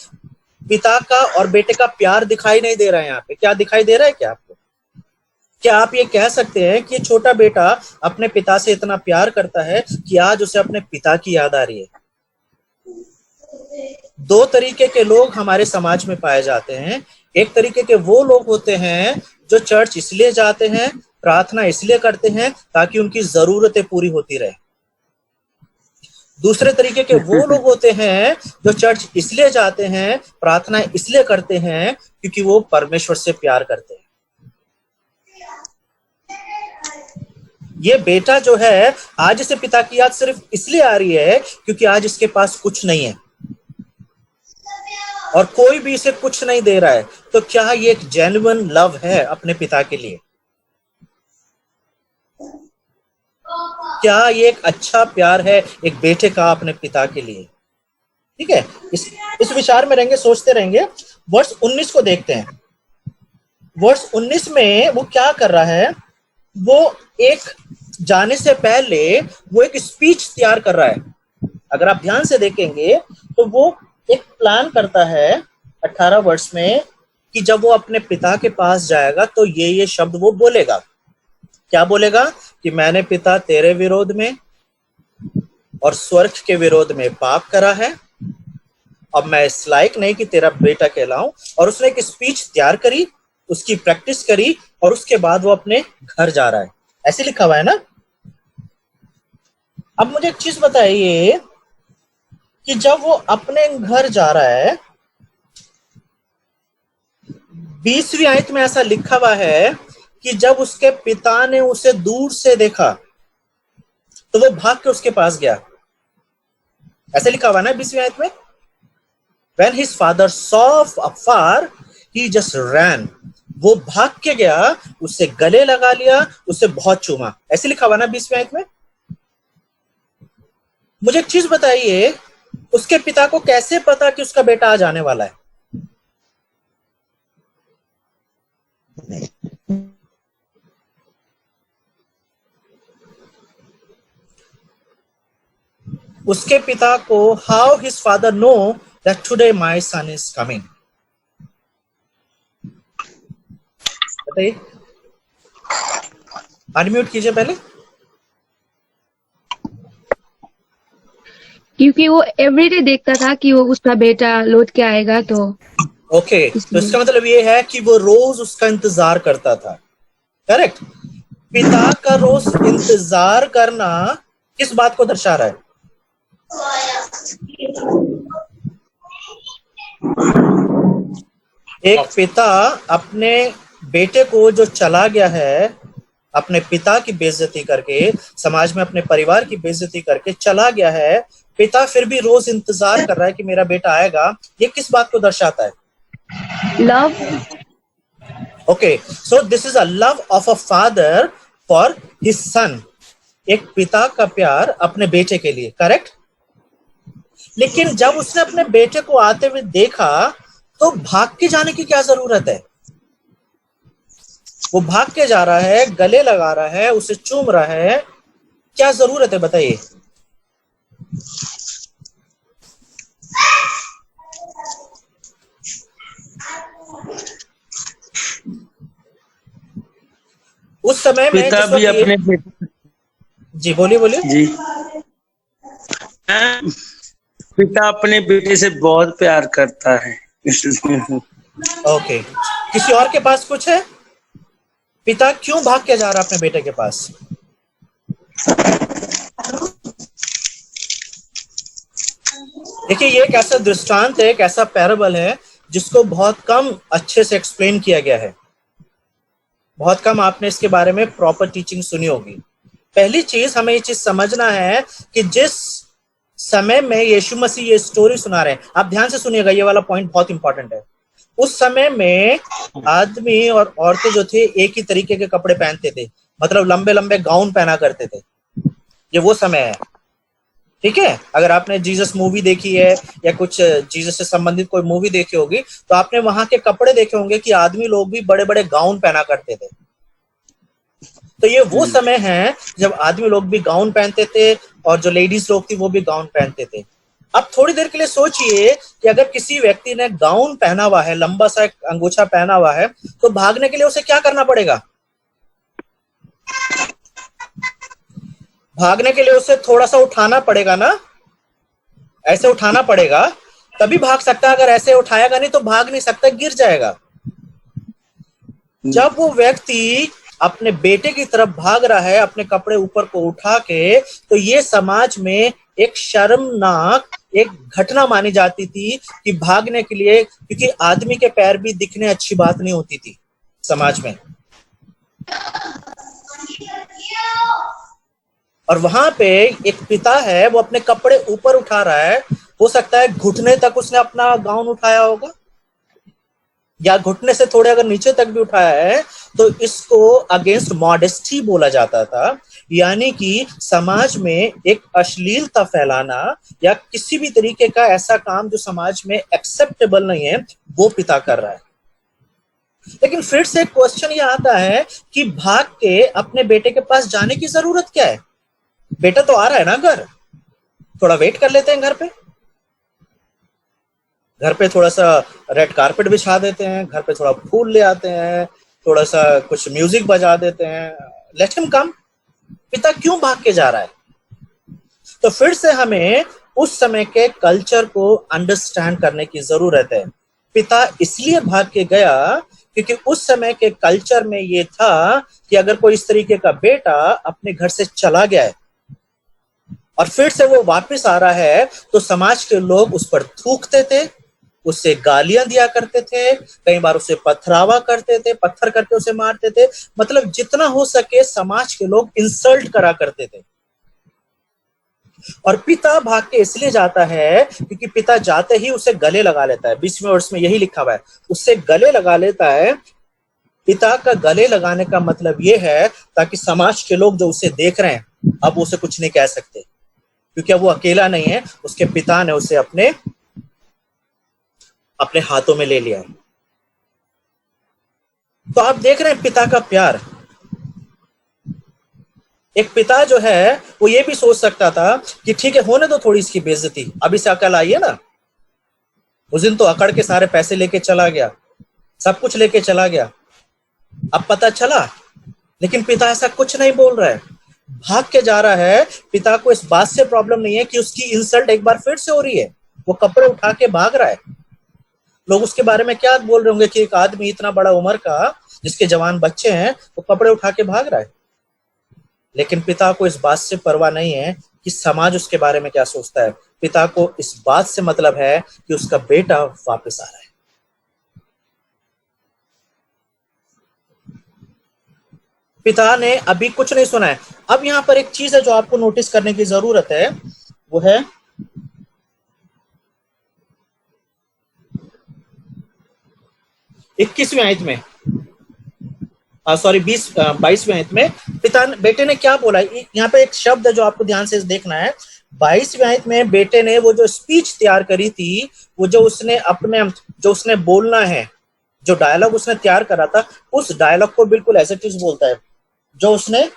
पिता का और बेटे का प्यार दिखाई नहीं दे रहा है यहाँ पे। क्या दिखाई दे रहा है क्या आपको? क्या आप ये कह सकते हैं कि छोटा बेटा अपने पिता से इतना प्यार करता है कि आज उसे अपने पिता की याद आ रही है? दो तरीके के लोग हमारे समाज में पाए जाते हैं। एक तरीके के वो लोग होते हैं जो चर्च इसलिए जाते हैं, प्रार्थना इसलिए करते हैं ताकि उनकी जरूरतें पूरी होती रहे। दूसरे तरीके के वो लोग होते हैं जो चर्च इसलिए जाते हैं, प्रार्थना इसलिए करते हैं क्योंकि वो परमेश्वर से प्यार करते हैं। ये बेटा जो है आज इसे पिता की याद सिर्फ इसलिए आ रही है क्योंकि आज इसके पास कुछ नहीं है और कोई भी इसे कुछ नहीं दे रहा है। तो क्या ये एक जेन्युइन लव है अपने पिता के लिए? क्या ये एक अच्छा प्यार है एक बेटे का अपने पिता के लिए? ठीक है, इस विचार में रहेंगे, सोचते रहेंगे। वर्ष 19 को देखते हैं। वर्ष 19 में वो क्या कर रहा है? वो एक जाने से पहले वो एक स्पीच तैयार कर रहा है। अगर आप ध्यान से देखेंगे तो वो एक प्लान करता है 18 वर्ष में कि जब वो अपने पिता के पास जाएगा तो ये शब्द वो बोलेगा। क्या बोलेगा? कि मैंने पिता तेरे विरोध में और स्वर्ग के विरोध में पाप करा है, अब मैं इस लायक नहीं कि तेरा बेटा कहलाऊं। और उसने एक स्पीच तैयार करी, उसकी प्रैक्टिस करी और उसके बाद वो अपने घर जा रहा है। ऐसे लिखा हुआ है ना। अब मुझे एक चीज बताइए कि जब वो अपने घर जा रहा है, 20वीं आयत में ऐसा लिखा हुआ है कि जब उसके पिता ने उसे दूर से देखा तो वो भाग के उसके पास गया। ऐसे लिखा हुआ है ना 20वीं आयत में, When his father saw afar, he just ran. वो भाग के गया, उससे गले लगा लिया, उससे बहुत चूमा। ऐसे लिखा हुआ ना 20वीं आयत में। मुझे एक चीज बताइए, उसके पिता को कैसे पता कि उसका बेटा आज आने वाला है? उसके पिता को how his father know that today my son is coming? बताइए, अनम्यूट कीजिए पहले। क्योंकि वो एवरीडे देखता था कि वो उसका बेटा लौट के आएगा, तो ओके, तो इसका मतलब ये है कि वो रोज उसका इंतजार करता था। करेक्ट। पिता का रोज इंतजार करना किस बात को दर्शा रहा है? एक पिता अपने बेटे को जो चला गया है, अपने पिता की बेइज्जती करके, समाज में अपने परिवार की बेइज्जती करके चला गया है, पिता फिर भी रोज इंतजार कर रहा है कि मेरा बेटा आएगा। ये किस बात को दर्शाता है? Love. Okay, so this is a love of a father for his son. एक पिता का प्यार अपने बेटे के लिए। करेक्ट। लेकिन जब उसने अपने बेटे को आते हुए देखा तो भाग के जाने की क्या जरूरत है? वो भाग के जा रहा है, गले लगा रहा है, उसे चूम रहा है, क्या जरूरत है बताइए? उस समय में पिता जिस भी वक्त अपने ये... जी बोलिए बोलिए। जी, पिता अपने बेटे से बहुत प्यार करता है। ओके, किसी और के पास कुछ है? पिता क्यों भाग के जा रहा है अपने बेटे के पास? देखिए, ये एक ऐसा दृष्टांत है, एक ऐसा पैराबल है जिसको बहुत कम अच्छे से एक्सप्लेन किया गया है। बहुत कम आपने इसके बारे में प्रॉपर टीचिंग सुनी होगी। पहली चीज, हमें ये चीज समझना है कि जिस समय में यीशु मसीह ये स्टोरी सुना रहे हैं, आप ध्यान से सुनिएगा, ये वाला पॉइंट बहुत इंपॉर्टेंट है। उस समय में आदमी और औरतें जो थे एक ही तरीके के कपड़े पहनते थे, मतलब लंबे लंबे गाउन पहना करते थे। ये वो समय है, ठीक है। अगर आपने जीसस मूवी देखी है या कुछ जीसस से संबंधित कोई मूवी देखी होगी तो आपने वहां के कपड़े देखे होंगे कि आदमी लोग भी बड़े बड़े गाउन पहना करते थे। तो ये वो समय है जब आदमी लोग भी गाउन पहनते थे और जो लेडीज लोग थी वो भी गाउन पहनते थे। अब थोड़ी देर के लिए सोचिए कि अगर किसी व्यक्ति ने गाउन पहना हुआ है, लंबा सा एक अंगोछा पहना हुआ है, तो भागने के लिए उसे क्या करना पड़ेगा? भागने के लिए उसे थोड़ा सा उठाना पड़ेगा ना, ऐसे उठाना पड़ेगा तभी भाग सकता है। अगर ऐसे उठाएगा नहीं तो भाग नहीं सकता, गिर जाएगा। जब वो व्यक्ति अपने बेटे की तरफ भाग रहा है अपने कपड़े ऊपर को उठा के, तो ये समाज में एक शर्मनाक एक घटना मानी जाती थी कि भागने के लिए, क्योंकि आदमी के पैर भी दिखने अच्छी बात नहीं होती थी समाज में। और वहां पे एक पिता है, वो अपने कपड़े ऊपर उठा रहा है, हो सकता है घुटने तक उसने अपना गाउन उठाया होगा, या घुटने से थोड़े अगर नीचे तक भी उठाया है, तो इसको अगेंस्ट मॉडेस्टी बोला जाता था। यानी कि समाज में एक अश्लीलता फैलाना या किसी भी तरीके का ऐसा काम जो समाज में एक्सेप्टेबल नहीं है, वो पिता कर रहा है। लेकिन फिर से क्वेश्चन ये आता है कि भाग के अपने बेटे के पास जाने की जरूरत क्या है? बेटा तो आ रहा है ना घर, थोड़ा वेट कर लेते हैं घर पे। घर पे थोड़ा सा रेड कारपेट बिछा देते हैं, घर पे थोड़ा फूल ले आते हैं, थोड़ा सा कुछ म्यूजिक बजा देते हैं, लेट हिम कम। पिता क्यों भाग के जा रहा है? तो फिर से हमें उस समय के कल्चर को अंडरस्टैंड करने की जरूरत है। पिता इसलिए भाग के गया क्योंकि उस समय के कल्चर में ये था कि अगर कोई इस तरीके का बेटा अपने घर से चला गया है और फिर से वो वापस आ रहा है, तो समाज के लोग उस पर थूकते थे, उससे गालियां दिया करते थे, कई बार उसे पथरावा करते थे, पत्थर करके उसे मारते थे। मतलब जितना हो सके समाज के लोग इंसल्ट करा करते थे। और पिता भाग के इसलिए जाता है क्योंकि पिता जाते ही उसे गले लगा लेता है। 20वें वर्ष में यही लिखा हुआ है, उससे गले लगा लेता है। पिता का गले लगाने का मतलब यह है ताकि समाज के लोग जो उसे देख रहे हैं अब उसे कुछ नहीं कह सकते। क्योंकि अब वो अकेला नहीं है, उसके पिता ने उसे अपने अपने हाथों में ले लिया है। तो आप देख रहे हैं पिता का प्यार। एक पिता जो है वो ये भी सोच सकता था कि ठीक है, होने दो थोड़ी इसकी बेइज्जती, अब इसे अकल आई है ना। उस दिन तो अकड़ के सारे पैसे लेके चला गया, सब कुछ लेके चला गया, अब पता चला। लेकिन पिता ऐसा कुछ नहीं बोल रहा है, भाग के जा रहा है। पिता को इस बात से प्रॉब्लम नहीं है कि उसकी इंसल्ट एक बार फिर से हो रही है, वो कपड़े उठा के भाग रहा है। लोग उसके बारे में क्या बोल रहे होंगे कि एक आदमी इतना बड़ा उम्र का, जिसके जवान बच्चे हैं, वो कपड़े उठा के भाग रहा है। लेकिन पिता को इस बात से परवाह नहीं है कि समाज उसके बारे में क्या सोचता है। पिता को इस बात से मतलब है कि उसका बेटा वापस आ रहा है। पिता ने अभी कुछ नहीं सुना है। अब यहां पर एक चीज है जो आपको नोटिस करने की जरूरत है, वो है 21वीं आयत में, सॉरी 22वीं आयत में बेटे ने क्या बोला। यहाँ पे एक शब्द है जो आपको ध्यान से देखना है। 22वीं आयत में बेटे ने वो जो स्पीच तैयार करी थी, वो जो उसने बोलना है, जो डायलॉग उसने तैयार करा था, उस डायलॉग को बिल्कुल एज इट इज बोलता है। जो उसने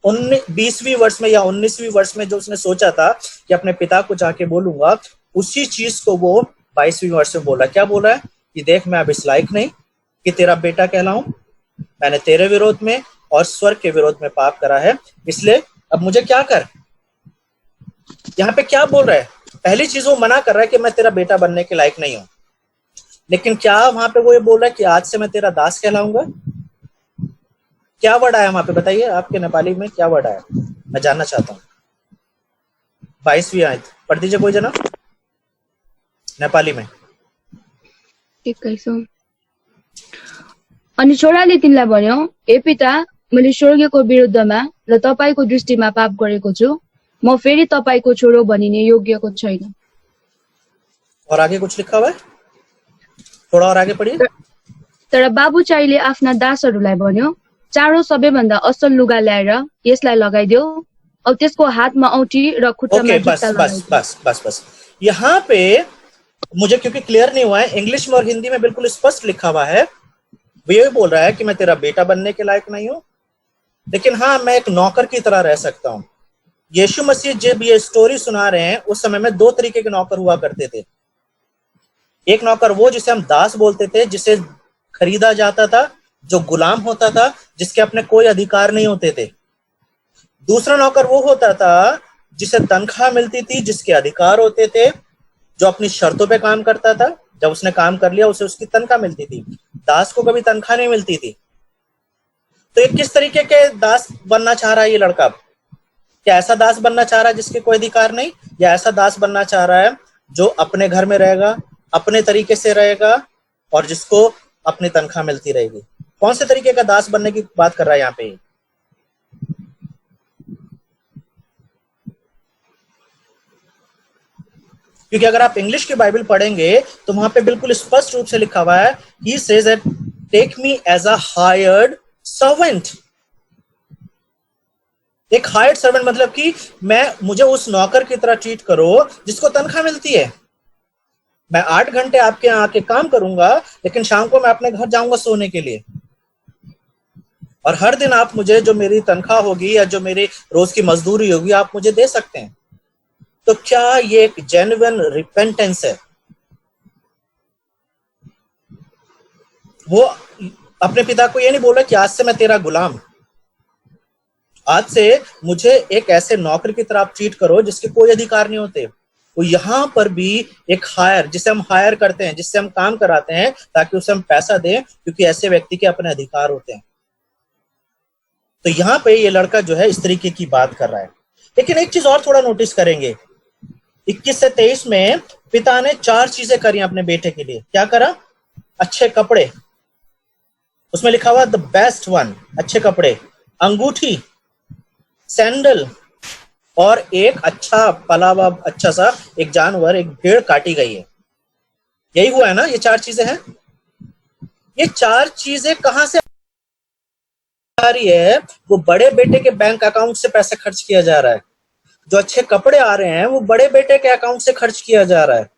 20वीं वर्ष में या 19वीं वर्ष में जो उसने सोचा था कि अपने पिता को जाके बोलूंगा, उसी चीज को वो 22वीं वर्ष में बोला। क्या बोला है कि देख, मैं अब इस लायक नहीं कि तेरा बेटा कहलाऊं, मैंने तेरे विरोध में और स्वर्ग के विरोध में पाप करा है, इसलिए अब मुझे क्या कर। यहाँ पे क्या बोल रहा है? पहली चीज वो मना कर रहा है कि मैं तेरा बेटा बनने के लायक नहीं हूं, लेकिन क्या वहां पे वो ये बोल रहा है कि आज से मैं तेरा दास कहलाऊंगा? क्या वर्ड आया वहां पे, बताइए आपके नेपाली में क्या वर्ड आया, मैं जानना चाहता हूँ। 22वीं आयत पढ़ दीजिए कोई जना नेपाली में। अनि छोराले तिनलाई भन्यो, हे पिता, मैले स्वर्गको विरुद्धमा र तपाईको दृष्टिमा पाप गरेको छु, म फेरि तपाईको छोरो भनिने योग्यको छैन। और आगे कुछ लिखा हुआ है, थोड़ा और आगे पढ़िए। तर बाबुचाहीले आफ्ना दासहरूलाई भन्यो, चाँडो सबैभन्दा असल लुगा ल्याएर यसलाई लगाइदेऊ, अब त्यसको हातमा औँठी र खुट्टामा जुत्ता लगाइदेऊ। बस यहाँ पे मुझे क्योंकि क्लियर नहीं हुआ है, इंग्लिश में और हिंदी में बिल्कुल स्पष्ट लिखा हुआ है। वो ये बोल रहा है कि मैं तेरा बेटा बनने के लायक नहीं हूं, लेकिन हाँ, मैं एक नौकर की तरह रह सकता हूं। यीशु मसीह जब ये स्टोरी सुना रहे हैं, उस समय में दो तरीके के नौकर हुआ करते थे। एक नौकर वो जिसे हम दास बोलते थे, जिसे खरीदा जाता था, जो गुलाम होता था, जिसके अपने कोई अधिकार नहीं होते थे। दूसरा नौकर वो होता था जिसे तनख्वाह मिलती थी, जिसके अधिकार होते थे, जो अपनी शर्तों पे काम करता था। जब उसने काम कर लिया, उसे उसकी तनख्वाह मिलती थी। दास को कभी तनख्वाह नहीं मिलती थी। तो ये किस तरीके के दास बनना चाह रहा है ये लड़का? क्या ऐसा दास बनना चाह रहा है जिसके कोई अधिकार नहीं, या ऐसा दास बनना चाह रहा है जो अपने घर में रहेगा, अपने तरीके से रहेगा और जिसको अपनी तनख्वाह मिलती रहेगी? कौन से तरीके का दास बनने की बात कर रहा है यहाँ पे? क्योंकि अगर आप इंग्लिश की बाइबल पढ़ेंगे तो वहां पे बिल्कुल स्पष्ट रूप से लिखा हुआ है, he says that take me as a hired servant. एक हायर्ड सर्वेंट मतलब कि मुझे उस नौकर की तरह ट्रीट करो जिसको तनख्वाह मिलती है। मैं 8 घंटे आपके यहाँ आके काम करूंगा, लेकिन शाम को मैं अपने घर जाऊंगा सोने के लिए, और हर दिन आप मुझे जो मेरी तनख्वाह होगी या जो मेरी रोज की मजदूरी होगी आप मुझे दे सकते हैं। तो क्या ये एक जेन्युइन रिपेंटेंस है? वो अपने पिता को ये नहीं बोला कि आज से मैं तेरा गुलाम, आज से मुझे एक ऐसे नौकर की तरह आप ट्रीट करो जिसके कोई अधिकार नहीं होते। तो यहां पर भी एक हायर, जिसे हम हायर करते हैं, जिससे हम काम कराते हैं ताकि उसे हम पैसा दें, क्योंकि ऐसे व्यक्ति के अपने अधिकार होते हैं। तो यहाँ पे ये लड़का जो है इस तरीके की बात कर रहा है। लेकिन एक चीज और थोड़ा नोटिस करेंगे, 21 से 23 में पिता ने 4 चीजें करी अपने बेटे के लिए। क्या करा? अच्छे कपड़े, उसमें लिखा हुआ द बेस्ट वन, अच्छे कपड़े, अंगूठी, सैंडल, और एक अच्छा पला हुआ अच्छा सा एक जानवर, एक भेड़ काटी गई है। यही हुआ है ना? ये 4 चीजें हैं। ये 4 चीजें कहां से आ रही है? वो बड़े बेटे के बैंक अकाउंट से पैसा खर्च किया जा रहा है। जो अच्छे कपड़े आ रहे हैं वो बड़े बेटे के अकाउंट से खर्च किया जा रहा है,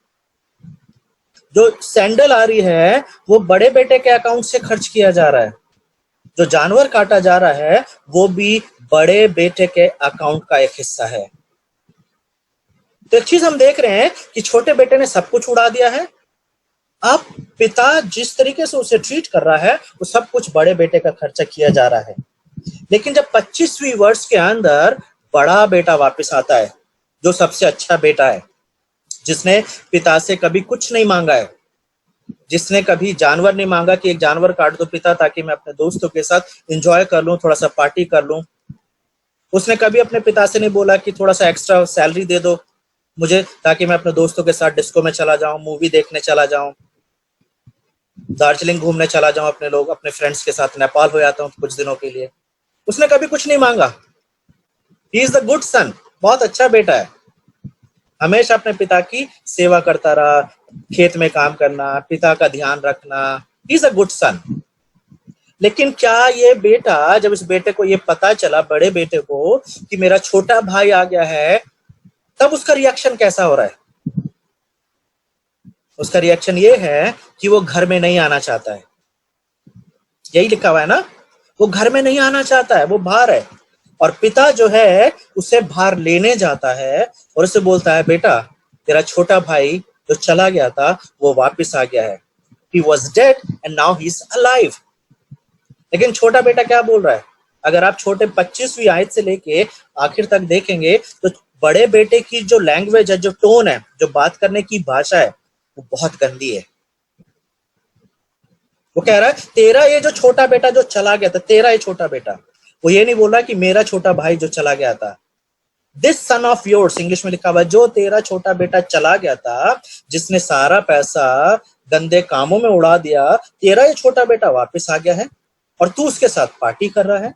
जो सैंडल आ रही है वो बड़े बेटे के अकाउंट से खर्च किया जा रहा है, जो जानवर काटा जा रहा है वो भी बड़े बेटे के अकाउंट का एक हिस्सा है। तो एक चीज हम देख रहे हैं कि छोटे बेटे ने सब कुछ उड़ा दिया है। अब पिता जिस तरीके से उसे ट्रीट कर रहा है वो सब कुछ बड़े बेटे का खर्चा किया जा रहा है। लेकिन जब 25वीं वर्ष के अंदर बड़ा बेटा वापस आता है, जो सबसे अच्छा बेटा है, जिसने पिता से कभी कुछ नहीं मांगा है, जिसने कभी जानवर नहीं मांगा कि एक जानवर काट दो पिता ताकि मैं अपने दोस्तों के साथ एंजॉय कर लूं, थोड़ा सा पार्टी कर लूं। उसने कभी अपने पिता से नहीं बोला कि थोड़ा सा एक्स्ट्रा सैलरी दे दो मुझे ताकि मैं अपने दोस्तों के साथ डिस्को में चला जाऊं, मूवी देखने चला जाऊं, दार्जिलिंग घूमने चला जाऊं, अपने फ्रेंड्स के साथ नेपाल हो जाता हूं कुछ दिनों के लिए। उसने कभी कुछ नहीं मांगा। He is the good son, बहुत अच्छा बेटा है, हमेशा अपने पिता की सेवा करता रहा, खेत में काम करना, पिता का ध्यान रखना। He is a good son. लेकिन क्या ये बेटा, जब इस बेटे को ये पता चला, बड़े बेटे को, कि मेरा छोटा भाई आ गया है, तब उसका रिएक्शन कैसा हो रहा है? उसका रिएक्शन ये है कि वो घर में नहीं आना चाहता है। यही लिखा हुआ है ना, वो घर में नहीं आना चाहता है, वो बाहर है। और पिता जो है उसे बाहर लेने जाता है और उसे बोलता है, बेटा तेरा छोटा भाई जो चला गया था वो वापस आ गया है। He was dead and now he's alive। लेकिन छोटा बेटा क्या बोल रहा है? अगर आप छोटे 25वीं आयत से लेके आखिर तक देखेंगे तो बड़े बेटे की जो लैंग्वेज है, जो टोन है, जो बात करने की भाषा है, वो बहुत गंदी है। वो कह रहा है तेरा ये जो छोटा बेटा जो चला गया था, तेरा ये छोटा बेटा, वो ये नहीं बोल रहा कि मेरा छोटा भाई जो चला गया था। This son of yours, English में लिखा हुआ, जो तेरा छोटा बेटा चला गया था, जिसने सारा पैसा गंदे कामों में उड़ा दिया, तेरा ये छोटा बेटा वापस आ गया है और तू उसके साथ पार्टी कर रहा है।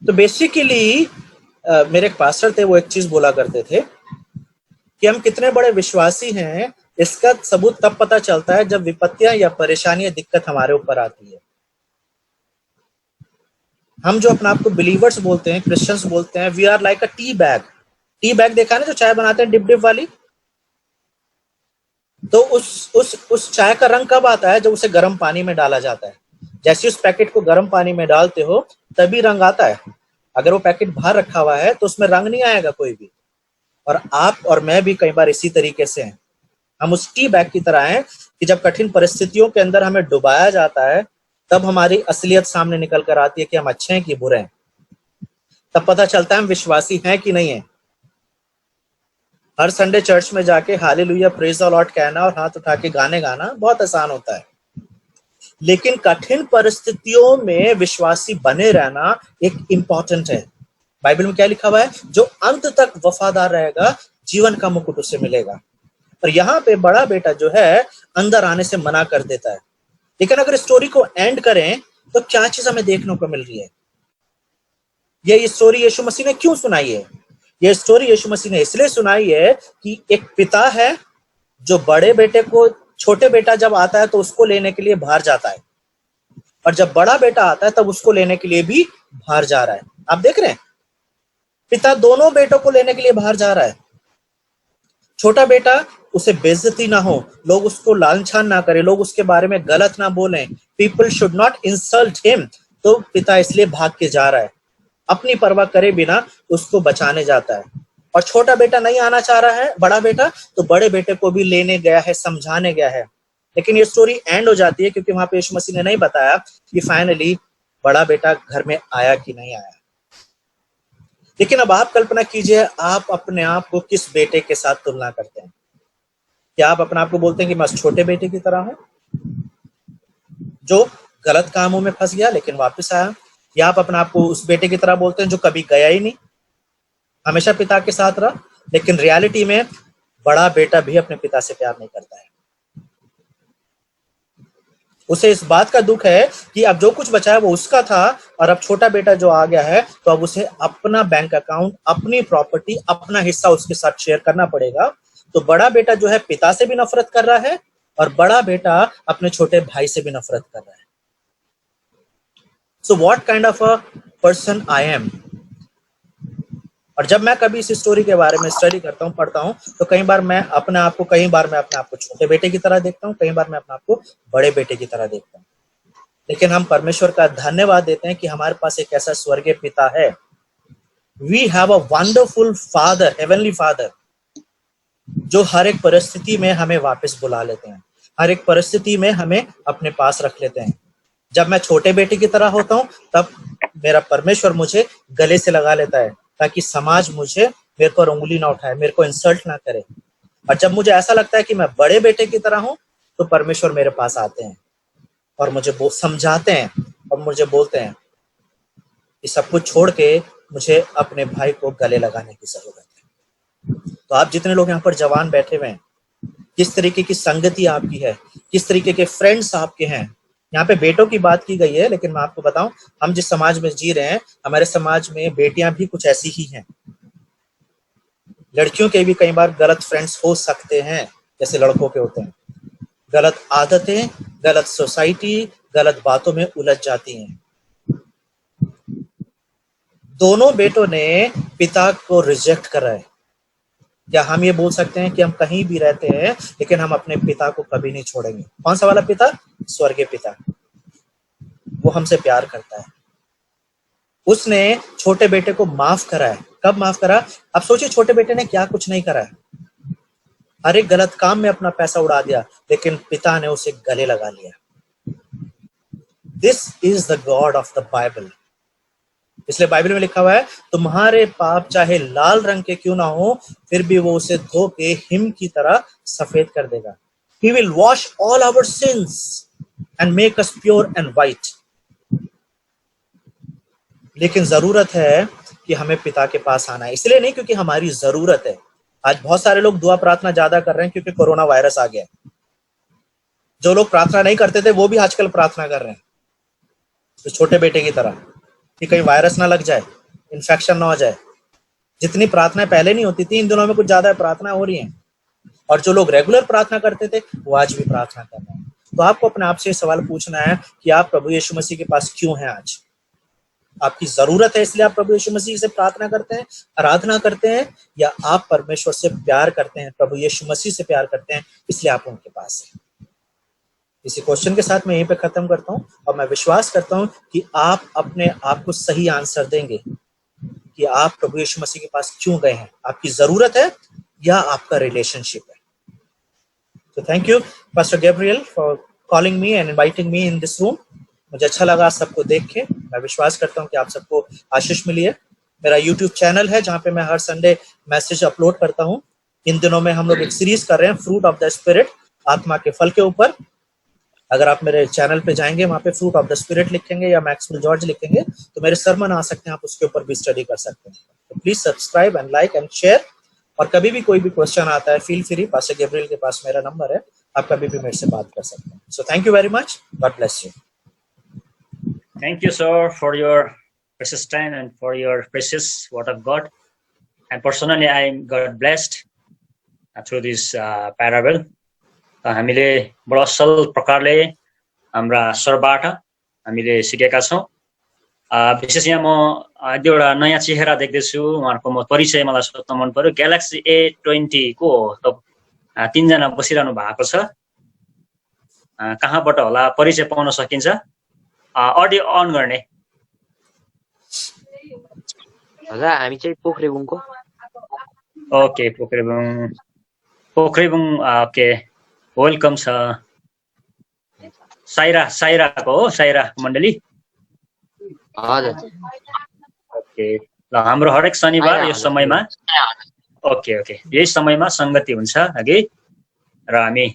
तो बेसिकली मेरे एक पास्टर थे, वो एक चीज बोला करते थे कि हम कितने बड़े विश्वासी हैं इसका सबूत तब पता चलता है जब विपत्तियां या परेशानियां, दिक्कत हमारे ऊपर आती है। हम जो अपने आप को बिलीवर्स बोलते हैं, क्रिश्चियंस बोलते हैं, we are like a tea bag. Tea bag देखा ना, जो चाय बनाते हैं डिप डिप वाली? तो उस चाय का रंग कब आता है? जब उसे गर्म पानी में डाला जाता है। जैसे उस पैकेट को गर्म पानी में डालते हो तभी रंग आता है। अगर वो पैकेट बाहर रखा हुआ है तो उसमें रंग नहीं आएगा कोई भी। और आप और मैं भी कई बार इसी तरीके से हैं। हम उस टी बैग की तरह हैं कि जब कठिन परिस्थितियों के अंदर हमें डुबाया जाता है तब हमारी असलियत सामने निकल कर आती है कि हम अच्छे हैं कि बुरे हैं। तब पता चलता है हम विश्वासी हैं कि नहीं है। हर संडे चर्च में जाके हालेलुया, प्रेज द लॉर्ड कहना और हाथ उठा के गाने गाना बहुत आसान होता है, लेकिन कठिन परिस्थितियों में विश्वासी बने रहना एक इंपॉर्टेंट है। बाइबल में क्या लिखा हुआ है? जो अंत तक वफादार रहेगा जीवन का मुकुट उसे मिलेगा। और यहाँ पे बड़ा बेटा जो है अंदर आने से मना कर देता है। लेकिन अगर स्टोरी को एंड करें तो क्या चीज हमें देखने को मिल रही है? ये स्टोरी यीशु मसीह ने क्यों सुनाई है? ये स्टोरी यीशु मसीह ने इसलिए सुनाई है कि एक पिता है जो बड़े बेटे को, छोटे बेटा जब आता है तो उसको लेने के लिए बाहर जाता है, और जब बड़ा बेटा आता है तब उसको लेने के लिए भी बाहर जा रहा है। आप देख रहे हैं, पिता दोनों बेटों को लेने के लिए बाहर जा रहा है। छोटा बेटा, उसे बेइज्जती ना हो, लोग उसको लांछन ना करें, लोग उसके बारे में गलत ना बोलें, people should not insult him, तो पिता इसलिए भाग के जा रहा है, अपनी परवाह करे बिना उसको बचाने जाता है। और छोटा बेटा नहीं आना चाह रहा है, बड़ा बेटा, तो बड़े बेटे को भी लेने गया है, समझाने गया है। लेकिन ये स्टोरी एंड हो जाती है क्योंकि वहां पे यीशु मसीह ने नहीं बताया कि फाइनली बड़ा बेटा घर में आया कि नहीं आया। लेकिन अब आप कल्पना कीजिए, आप अपने आप को किस बेटे के साथ तुलना करते हैं? क्या आप अपने आप को बोलते हैं कि मैं छोटे बेटे की तरह हूं जो गलत कामों में फंस गया लेकिन वापस आया, या आप अपने आप को उस बेटे की तरह बोलते हैं जो कभी गया ही नहीं, हमेशा पिता के साथ रहा, लेकिन रियलिटी में बड़ा बेटा भी अपने पिता से प्यार नहीं करता है। उसे इस बात का दुख है कि अब जो कुछ बचा है वो उसका था, और अब छोटा बेटा जो आ गया है तो अब उसे अपना बैंक अकाउंट, अपनी प्रॉपर्टी, अपना हिस्सा उसके साथ शेयर करना पड़ेगा। तो बड़ा बेटा जो है पिता से भी नफरत कर रहा है और बड़ा बेटा अपने छोटे भाई से भी नफरत कर रहा है। So what kind of a person I am? और जब मैं कभी इस स्टोरी के बारे में स्टडी करता हूँ, पढ़ता हूँ, तो कई बार मैं अपने आप को छोटे बेटे की तरह देखता हूँ, कई बार मैं अपने आप को बड़े बेटे की तरह देखता हूँ। लेकिन हम परमेश्वर का धन्यवाद देते हैं कि हमारे पास एक ऐसा स्वर्गीय पिता है। We have a wonderful father, heavenly father, जो हर एक परिस्थिति में हमें वापस बुला लेते हैं, हर एक परिस्थिति में हमें अपने पास रख लेते हैं। जब मैं छोटे बेटे की तरह होता हूँ, तब मेरा परमेश्वर मुझे गले से लगा लेता है, ताकि समाज मेरे पर उंगली ना उठाए, मेरे को इंसल्ट ना करे। और जब मुझे ऐसा लगता है कि मैं बड़े बेटे की तरह हूँ, तो परमेश्वर मेरे पास आते हैं और मुझे समझाते हैं और मुझे बोलते हैं कि सब कुछ छोड़ के मुझे अपने भाई को गले लगाने की जरूरत है। तो आप जितने लोग यहाँ पर जवान बैठे हुए हैं, किस तरीके की संगति आपकी है, किस तरीके के फ्रेंड्स आपके हैं। यहाँ पे बेटों की बात की गई है, लेकिन मैं आपको बताऊं, हम जिस समाज में जी रहे हैं, हमारे समाज में बेटियां भी कुछ ऐसी ही हैं। लड़कियों के भी कई बार गलत फ्रेंड्स हो सकते हैं, जैसे लड़कों के होते हैं। गलत आदतें, गलत सोसाइटी, गलत बातों में उलझ जाती हैं। दोनों बेटों ने पिता को रिजेक्ट करा है। क्या हम ये बोल सकते हैं कि हम कहीं भी रहते हैं, लेकिन हम अपने पिता को कभी नहीं छोड़ेंगे? कौन सा वाला पिता? स्वर्गीय पिता। वो हमसे प्यार करता है। उसने छोटे बेटे को माफ करा है। कब माफ करा? अब सोचिए, छोटे बेटे ने क्या कुछ नहीं करा है। हर एक गलत काम में अपना पैसा उड़ा दिया, लेकिन पिता ने उसे गले लगा लिया। This is the God of the Bible. इसलिए बाइबल में लिखा हुआ है, तुम्हारे पाप चाहे लाल रंग के क्यों ना हो, फिर भी वो उसे धो के हिम की तरह सफेद कर देगा। He will wash all our sins and make us pure and white. लेकिन जरूरत है कि हमें पिता के पास आना है। इसलिए नहीं क्योंकि हमारी जरूरत है। आज बहुत सारे लोग दुआ प्रार्थना ज्यादा कर रहे हैं क्योंकि कोरोना वायरस आ गया। जो लोग प्रार्थना नहीं करते थे, वो भी आजकल प्रार्थना कर रहे हैं, तो छोटे बेटे की तरह, कि कहीं वायरस ना लग जाए, इन्फेक्शन ना हो जाए। जितनी प्रार्थनाएं पहले नहीं होती थी, इन दिनों में कुछ ज्यादा प्रार्थना हो रही हैं। और जो लोग रेगुलर प्रार्थना करते थे, वो आज भी प्रार्थना कर रहे हैं। तो आपको अपने आप से सवाल पूछना है कि आप प्रभु यीशु मसीह के पास क्यों हैं? आज आपकी जरूरत है इसलिए आप प्रभु यीशु मसीह से प्रार्थना करते हैं, आराधना करते हैं, या आप परमेश्वर से प्यार करते हैं, प्रभु यीशु मसीह से प्यार करते हैं, इसलिए आप उनके पास हैं? इसी क्वेश्चन के साथ मैं यहीं पे खत्म करता हूं, और मैं विश्वास करता हूं कि आप अपने आप को सही आंसर देंगे कि आप प्रभु यीशु मसीह के पास क्यों गए हैं। आपकी जरूरत है या आपका रिलेशनशिप है? तो thank you pastor Gabriel for calling me and inviting me in this room. मुझे अच्छा लगा सबको देख के। मैं विश्वास करता हूँ कि आप सबको आशीष मिली है। मेरा YouTube चैनल है जहाँ पे मैं हर संडे मैसेज अपलोड करता हूँ। इन दिनों में हम लोग एक सीरीज कर रहे हैं, फ्रूट ऑफ द स्पिरिट, आत्मा के फल के ऊपर। अगर आप मेरे चैनल पे जाएंगे, वहाँ पे फ्रूट ऑफ द स्पिरिट लिखेंगे या मैक्सवेल जॉर्ज लिखेंगे, तो मेरे सरमन आ सकते हैं, आप उसके ऊपर भी स्टडी कर सकते हैं। तो please subscribe and like and share. और कभी भी कोई भी क्वेश्चन आता है, फील फ्री, पास्टर गैब्रियल के पास मेरा नंबर है, आप कभी भी मेरे से बात कर सकते हैं। So thank you very much, God bless you. Thank you, sir, for your precious time and for your precious word of God. And personally, I got blessed through this parable. हामीले बडो असल प्रकारले हाम्रा सरबाट हामीले सिकेका छौँ। विशेष यहाँ म एक दुईवटा नयाँ चेहरा देख्दैछु, उहाँहरूको म परिचय मलाई सोध्न मन पर्यो। ग्यालेक्सी A20 को त 3 जना बसिरहनु भएको छ। कहाँबाट होला परिचय पाउन सकिन्छ? अडियो अन गर्ने। हजुर, हामी चाहिँ पोखरेबुङको। ओके, पोखरेबुङ ओके, वेलकम छ। साइराको हो, साइरा मण्डली? हजुर। ओके, ल हाम्रो हरेक शनिबार यो समयमा ओके यही समयमा संगति हुन्छ अघि, र हामी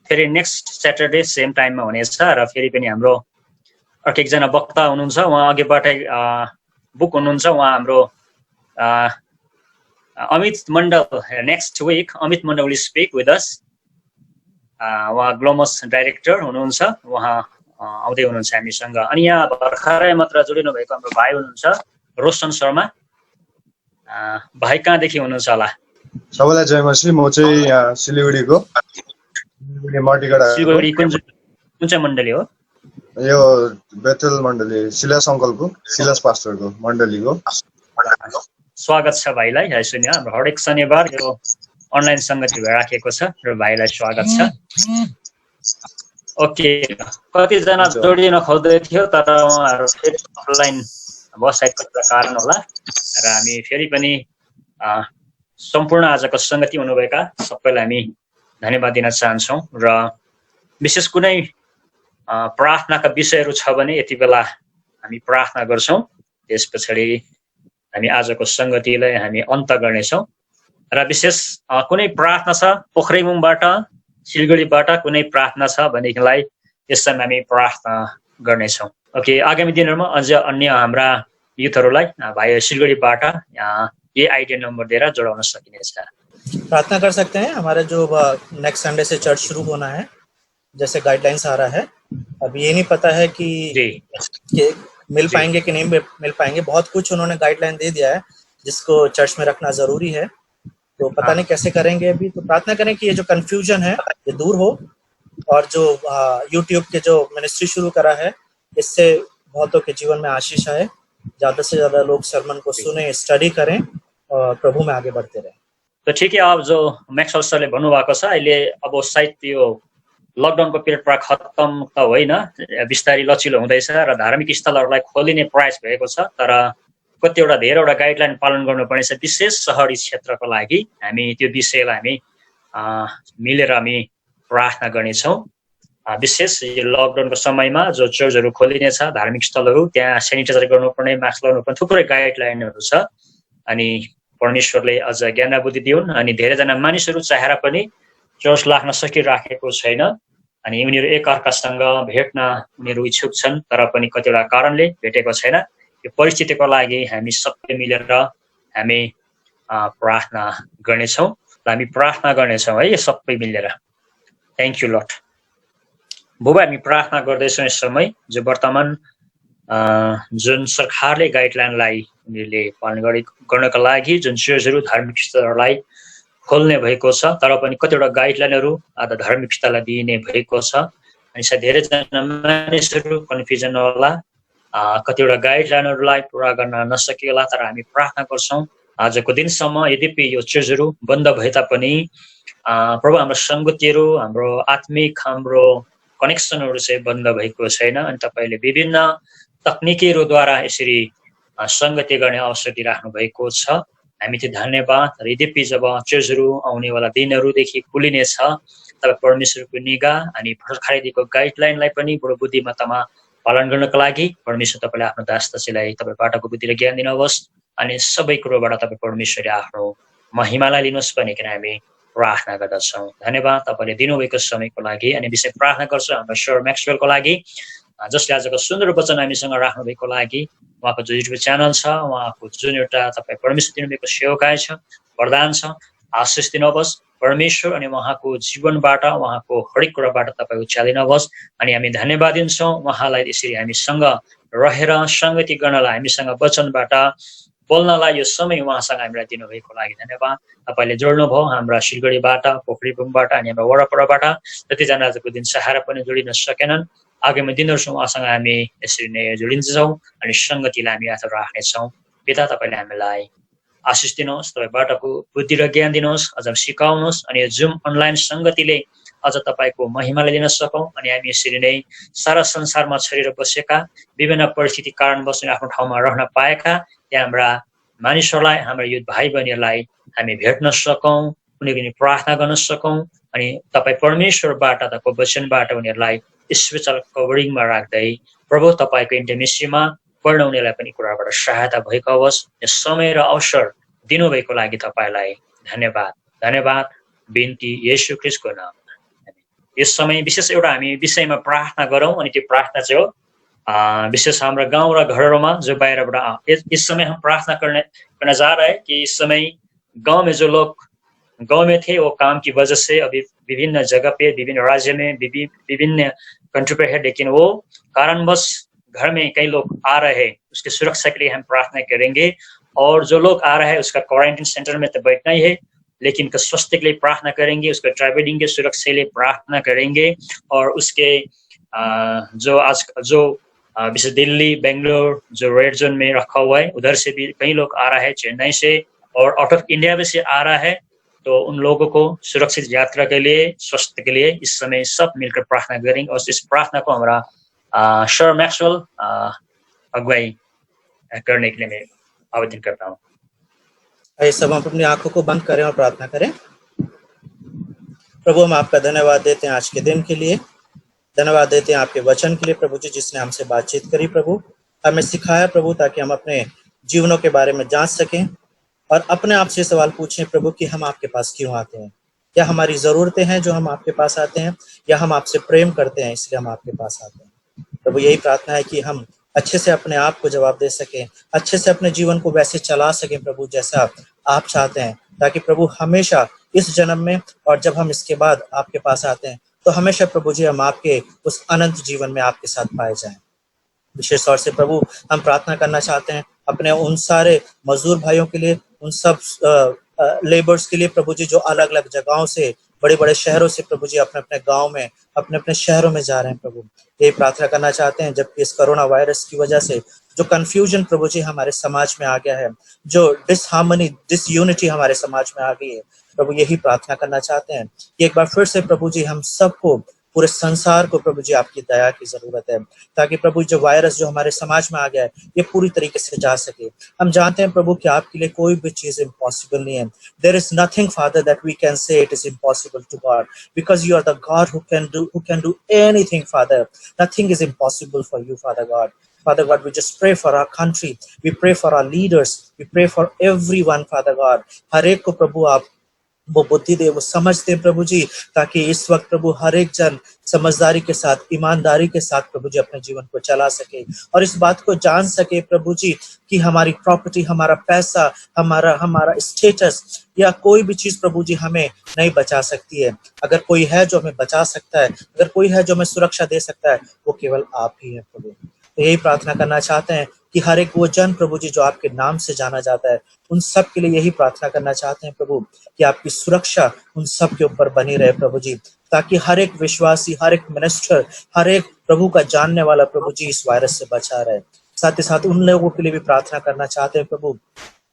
फेरि नेक्स्ट स्याटरडे सेम टाइममा हुनेछ। र फेरि पनि हाम्रो अर्को एकजना वक्ता हुनुहुन्छ, उहाँ अघिबाटै बुक हुनुहुन्छ, उहाँ हाम्रो Amit Mandal. Next week Amit Mandal will speak with us. उहाँ ग्लोमस डाइरेक्टर हुनुहुन्छ, उहाँ आउँदै हुनुहुन्छ हामीसँग। अनि यहाँ भर्खरै मात्र जोडिनु भएको हाम्रो भाइ हुनुहुन्छ रोशन शर्मा। भाइ कहाँदेखि हुनुहुन्छ होला? सबैलाई जय मसीह। म चाहिँ यहाँ सिलगढीको सिलगढी कुन चाहिँ मण्डली हो? यो बेथेल मण्डली, सिलास अङ्कलको, सिलास पास्टरको मण्डलीको। स्वागत छ भाइलाई। है सुन्यो, हाम्रो हरेक शनिबार यो अनलाइन संगति राखेको छ र भाइलाई स्वागत छ। ओके, कतिजना हुन्छ। जोडिन खोज्दै थियो तर उहाँहरू फेरि अफलाइन बसाइको कारण होला र हामी फेरि पनि सम्पूर्ण आजको संगति हुनुभएका सबैलाई हामी धन्यवाद दिन चाहन्छौँ र विशेष कुनै प्रार्थनाका विषयहरू छ भने यति बेला हामी प्रार्थना गर्छौँ, त्यस पछाडि हामी आजको संगतिलाई हामी अन्त गर्नेछौँ। र विशेष कुनै प्रार्थना छ पोखरेबुङबाट सिलगढीबाट कुनै प्रार्थना छ भनेदेखिलाई यस समय हामी प्रार्थना गर्नेछौँ। ओके, आगामी दिनहरूमा अझ अन्य हाम्रा युथहरूलाई भाइ सिलगढीबाट ये आइडिया नंबर दिएर जोडाउन सकिनेछ। प्रार्थना कर सकते हैं। हमारे जो नेक्स्ट संडे से चर्च शुरू होना है, जैसे गाइडलाइंस आ रहा है, अब ये नहीं पता है कि मिल पाएंगे कि नहीं मिल पाएंगे। बहुत कुछ उन्होंने गाइडलाइन दे दिया है जिसको चर्च में रखना जरूरी है, तो पता नहीं कैसे करेंगे अभी। तो प्रार्थना करें कि ये जो कंफ्यूजन है ये दूर हो और जो यूट्यूब के जो मिनिस्ट्री शुरू करा है इससे बहुतों के जीवन में आशीष आए, ज्यादा से ज्यादा लोग सरमन को सुने, स्टडी करें और प्रभु में आगे बढ़ते रहें। तो ठीक है, अब जो मैक्सवेल सरले भन्नुभएको छ अहिले अब सायद यो लकडाउनको पिरियडबाट खत्तम त होइन, बिस्तारै लचिलो हुँदैछ र धार्मिक स्थलहरूलाई खोलिने प्रयास भएको छ, तर कतिवटा धेरैवटा गाइडलाइन पालन गर्नुपर्ने छ। विशेष सहरी क्षेत्रको लागि हामी त्यो विषयलाई हामी मिलेर हामी प्रार्थना गर्नेछौँ। विशेष यो लकडाउनको समयमा जो चर्चहरू खोलिनेछ, धार्मिक स्थलहरू, त्यहाँ सेनिटाइजर गर्नुपर्ने, मास्क लगाउनुपर्ने थुप्रै गाइडलाइनहरू छ। अनि परमेश्वरले अझ ज्ञान बुद्धि दिउन्। अनि धेरैजना मानिसहरू चाहेर पनि चर्च लाग्न सकिराखेको छैन, अनि उनीहरू एकअर्कासँग भेट्न उनीहरू इच्छुक छन् तर पनि कतिवटा कारणले भेटेको छैन। यो परिस्थितिको लागि हामी सबै मिलेर हामी प्रार्थना गर्नेछौँ र हामी प्रार्थना गर्नेछौँ है, यो सबै मिलेर। Thank you lord. बुबा, हामी प्रार्थना गर्दैछौँ यस समय जो वर्तमान जुन सरकारले गाइडलाइनलाई उनीहरूले पालन गर्नका लागि जुन चर्चहरू धार्मिक स्थलहरूलाई खोल्ने भएको छ, तर पनि कतिवटा गाइडलाइनहरू आज धार्मिक स्थललाई दिइने भएको छ। अनि सायद धेरैजना मानिसहरू कन्फ्युजन होला, कतिवटा गाइडलाइनहरूलाई पुरा गर्न नसकिएला, तर हामी प्रार्थना गर्छौँ आजको दिनसम्म यद्यपि यो चर्चहरू बन्द भए तापनि प्रभु हाम्रो सङ्गतिहरू, हाम्रो आत्मिक हाम्रो कनेक्सनहरू चाहिँ बन्द भएको छैन। अनि तपाईँले विभिन्न तकनिकीहरूद्वारा यसरी सङ्गति गर्ने अवसर दिइराख्नु भएको छ, हामी त्यो धन्यवाद। र यद्यपि जब चर्चहरू आउनेवाला दिनहरूदेखि खुलिनेछ, तपाईँ परमेश्वरको निगाह अनि भर्खरै दिएको गाइडलाइनलाई पनि बडो बुद्धिमत्तामा पालन गर्नको लागि परमेश्वर तपाईँले आफ्नो दास दासीलाई तपाईँ बाटाको बुद्धि र ज्ञान दिनुहोस् अनि सबै कुरोबाट तपाईँ परमेश्वरले आफ्नो महिमालाई लिनुहोस् भनिकन हामी प्रार्थना गर्दछौँ। धन्यवाद तपाईँले दिनुभएको समयको लागि। अनि विशेष प्रार्थना गर्छु हाम्रो सर म्याक्सवेलको लागि, जसले आजको सुन्दर वचन हामीसँग राख्नु भएको लागि। उहाँको जो युट्युब च्यानल छ, उहाँको जुन एउटा तपाईँ परमेश्वर दिनुभएको सेवकाय छ, वरदान छ, आशिष दिनुहोस् परमेश्वर। अनि उहाँको जीवनबाट, उहाँको हरेक कुराबाट तपाईँ उचालिनुहोस्। अनि हामी धन्यवाद दिन्छौँ उहाँलाई यसरी हामीसँग रहेर सङ्गति गर्नलाई, हामीसँग वचनबाट बोल्नलाई यो समय उहाँसँग हामीलाई दिनुभएको लागि धन्यवाद। तपाईँले जोड्नुभयो हाम्रा सिलगढीबाट, पोखरीबुङबाट अनि हाम्रो वरपरबाट जतिजना आजको दिन चाहेर पनि जोडिन सकेनन्, आगामी दिनहरूसम्म उहाँसँग हामी यसरी नै जोडिन्छौँ अनि सङ्गतिलाई हामी हात राख्नेछौँ। पिता, तपाईँले हामीलाई आशिष दिनुहोस्, तपाईँ बाटाको बुद्धि र ज्ञान दिनुहोस्, अझ सिकाउनुहोस्। अनि यो जुम अनलाइन सङ्गतिले अझ तपाईँको महिमालाई लिन सकौँ। अनि हामी यसरी नै सारा संसारमा छरिएर बसेका विभिन्न परिस्थिति कारणवश आफ्नो ठाउँमा रहन पाएका त्यहाँ हाम्रा मानिसहरूलाई, हाम्रा युथ भाइ बहिनीहरूलाई हामी भेट्न सकौँ, उनीहरू प्रार्थना गर्न सकौँ। अनि तपाईँ परमेश्वरबाट, तपाईँको वचनबाट उनीहरूलाई स्पेशल कभरिङमा राख्दै प्रभु तपाईँको इन्टिमेसीमा पढ्न उनीहरूलाई पनि कुराबाट सहायता भएको होस्। यस समय र अवसर दिनुभएको लागि तपाईँलाई धन्यवाद। धन्यवाद बिन्ती येशू ख्रीष्टको नाममा। यस समय विशेष एउटा हामी विषयमा प्रार्थना गरौँ। अनि त्यो प्रार्थना चाहिँ हो विशेष हाम्रो गाउँ र घरहरूमा जो बाहिरबाट इस समय हम प्रार्थना करने जा रहे हैं कि इस समय गांव में जो लोग गांव में थे वो काम की वजह से अभी विभिन्न जगह पे, विभिन्न राज्य में, विभिन्न कंट्री पे है, लेकिन वो कारणवश घर में कई लोग आ रहे हैं, उसकी सुरक्षा के लिए हम प्रार्थना करेंगे। और जो लोग आ रहे हैं उसका क्वारंटाइन सेंटर में तो बैठना ही है, लेकिन उसका स्वास्थ्य के लिए प्रार्थना करेंगे, उसका ट्रैवलिंग के सुरक्षा के लिए प्रार्थना करेंगे। और उसके जो विशेष दिल्ली, बेंगलोर जो रेड जोन में रखा हुआ है, उधर से भी कई लोग आ रहा है, चेन्नई से और आउट ऑफ इंडिया में से आ रहा है। तो उन लोगों को सुरक्षित यात्रा के लिए, स्वास्थ्य के लिए इस समय सब मिलकर प्रार्थना करेंगे। और इस प्रार्थना को हमारा सर मैक्सवेल अगुवाई करने के लिए मैं आवेदन करता हूँ। आइए सब हम अपनी आंखों को बंद करें और प्रार्थना करें। प्रभु, हम आपका धन्यवाद देते हैं आज के दिन के लिए, धन्यवाद देते हैं आपके वचन के लिए प्रभु जी, जिसने हमसे बातचीत करी प्रभु, हमें सिखाया प्रभु, ताकि हम अपने जीवनों के बारे में जान सकें और अपने आप से सवाल पूछें प्रभु कि हम आपके पास क्यों आते हैं। क्या हमारी जरूरतें हैं जो हम आपके पास आते हैं, या हम आपसे प्रेम करते हैं इसलिए हम आपके पास आते हैं। प्रभु, यही प्रार्थना है कि हम अच्छे से अपने आप को जवाब दे सकें, अच्छे से अपने जीवन को वैसे चला सकें प्रभु जैसा आप चाहते हैं, ताकि प्रभु हमेशा इस जन्म में और जब हम इसके बाद आपके पास आते हैं तो हमेशा प्रभु जी हम आपके उस अनंत जीवन में आपके साथ पाए जाएं। विशेष तौर से प्रभु हम प्रार्थना करना चाहते हैं अपने उन सारे मजदूर भाइयों के लिए, उन सब लेबर्स के लिए प्रभु जी, जो अलग अलग जगहों से, बड़े बड़े शहरों से प्रभु जी अपने अपने गांव में, अपने अपने शहरों में जा रहे हैं प्रभु। ये प्रार्थना करना चाहते हैं जबकि इस कोरोना वायरस की वजह से जो कंफ्यूजन प्रभु जी हमारे समाज में आ गया है, जो डिसहार्मनी, डिसयूनिटी हमारे समाज में आ गई है प्रभु, यही प्रार्थना करना चाहते हैं कि एक बार फिर से प्रभु जी हम सबको, पूरे संसार को प्रभु जी आपकी दया की जरूरत है, ताकि प्रभु जो वायरस जो हमारे समाज में आ गया है ये पूरी तरीके से जा सके। हम जानते हैं प्रभु कि आपके लिए कोई भी चीज इम्पॉसिबल नहीं है। There is nothing father that we can say it is impossible to God, because you are the God who can do anything father. Nothing is impossible for you father God. Father God, we just pray for our country, we pray for our leaders, we pray for everyone Father God। हर एक को प्रभु आप वो बुद्धि दे, वो समझ दे प्रभु जी, ताकि इस वक्त प्रभु हर एक जन समझदारी के साथ, ईमानदारी के साथ प्रभु जी अपने जीवन को चला सके और इस बात को जान सके प्रभु जी कि हमारी प्रॉपर्टी, हमारा पैसा, हमारा स्टेटस या कोई भी चीज प्रभु जी हमें नहीं बचा सकती है। अगर कोई है जो हमें बचा सकता है, अगर कोई है जो हमें सुरक्षा दे सकता है, वो केवल आप ही है प्रभु। तो यही प्रार्थना करना चाहते हैं कि हर एक वो जन प्रभु जी जो आपके नाम से जाना जाता है, उन सब के लिए यही प्रार्थना करना चाहते हैं प्रभु कि आपकी सुरक्षा उन सब के ऊपर बनी रहे प्रभु जी, ताकि हर एक विश्वासी, हर एक मिनिस्टर, हर एक प्रभु का जानने वाला प्रभु जी इस वायरस से बचा रहे। साथ ही साथ उन लोगों के लिए भी प्रार्थना करना चाहते हैं प्रभु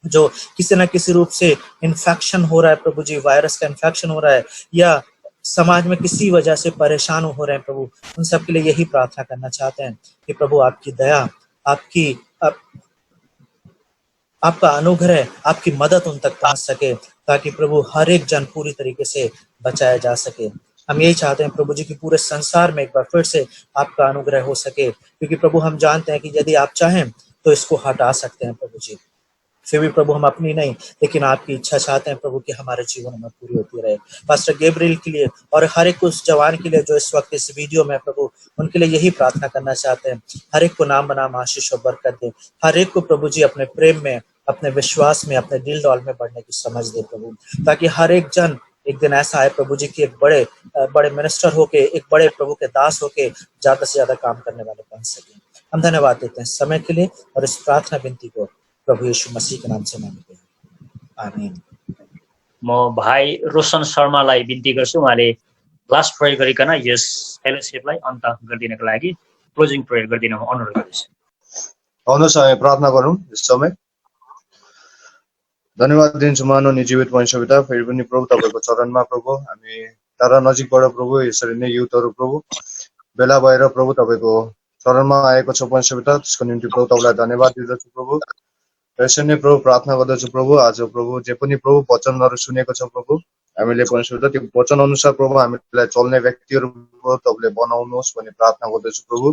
जो किसी न किसी रूप से इन्फेक्शन हो रहा है प्रभु जी, वायरस का इन्फेक्शन हो रहा है या समाज में किसी वजह से परेशान हो रहे हैं प्रभु, उन सब के लिए यही प्रार्थना करना चाहते हैं कि प्रभु आपकी दया, आपका अनुग्रह, आपकी मदद उन तक पहुंच सके, ताकि प्रभु हर एक जन पूरी तरीके से बचाया जा सके। हम यही चाहते हैं प्रभु जी कि पूरे संसार में एक बार फिर से आपका अनुग्रह हो सके, क्योंकि प्रभु हम जानते हैं कि यदि आप चाहें तो इसको हटा सकते हैं प्रभु जी। फिर भी प्रभु हम अपनी नहीं लेकिन आपकी इच्छा चाहते हैं प्रभु कि हमारे जीवन में पूरी होती रहे। पास्टर गैब्रियल के लिए और हर एक उस जवान के लिए जो इस वक्त इस वीडियो में प्रभु, उनके लिए यही प्रार्थना करना चाहते हैं, हर एक को नाम बनाम आशीष और बरकत दे, हर एक को प्रभु जी अपने प्रेम में, अपने विश्वास में, अपने दिल डॉल में बढ़ने की समझ दे प्रभु, ताकि हर एक जन एक दिन ऐसा आए प्रभु जी की एक बड़े मिनिस्टर होके, एक बड़े प्रभु के दास होके ज्यादा से ज्यादा काम करने वाले बन सके। हम धन्यवाद देते हैं समय के लिए और इस प्रार्थना विनती को प्रभु यीशु मसीह के नाम से मांगते हैं, आमीन। म भाइ रोशन शर्मालाई बिन्ती गर्छु, उहाँले लास्ट प्रेयर गरिकन यस फेलोशिपलाई अन्त गरिदिनको लागि क्लोजिङ प्रेयर गरिदिन म अनुरोध गर्दछु। आउनुहोस् हामी प्रार्थना गरौँ यस समय। धन्यवाद दिन्छु माननीय जीवित परमेश्वर पिता, फेरि पनि प्रभु तपाईँको चरणमा प्रभु हामी तारा नजिकबाट प्रभु यसरी नै युथहरू प्रभु भेला भएर प्रभु तपाईँको चरणमा आएको छ परमेश्वर पिता, त्यसको निम्ति प्रभु तपाईँलाई धन्यवाद दिँदछु प्रभु। यसरी नै प्रभु प्रार्थना गर्दछु प्रभु, आज प्रभु जे पनि प्रभु वचनहरू सुनेको छ प्रभु, हामीले परमेश्वर पिता त्यो वचन अनुसार प्रभु हामीलाई चल्ने व्यक्तिहरू तपाईँले बनाउनुहोस् भन्ने प्रार्थना गर्दछु प्रभु।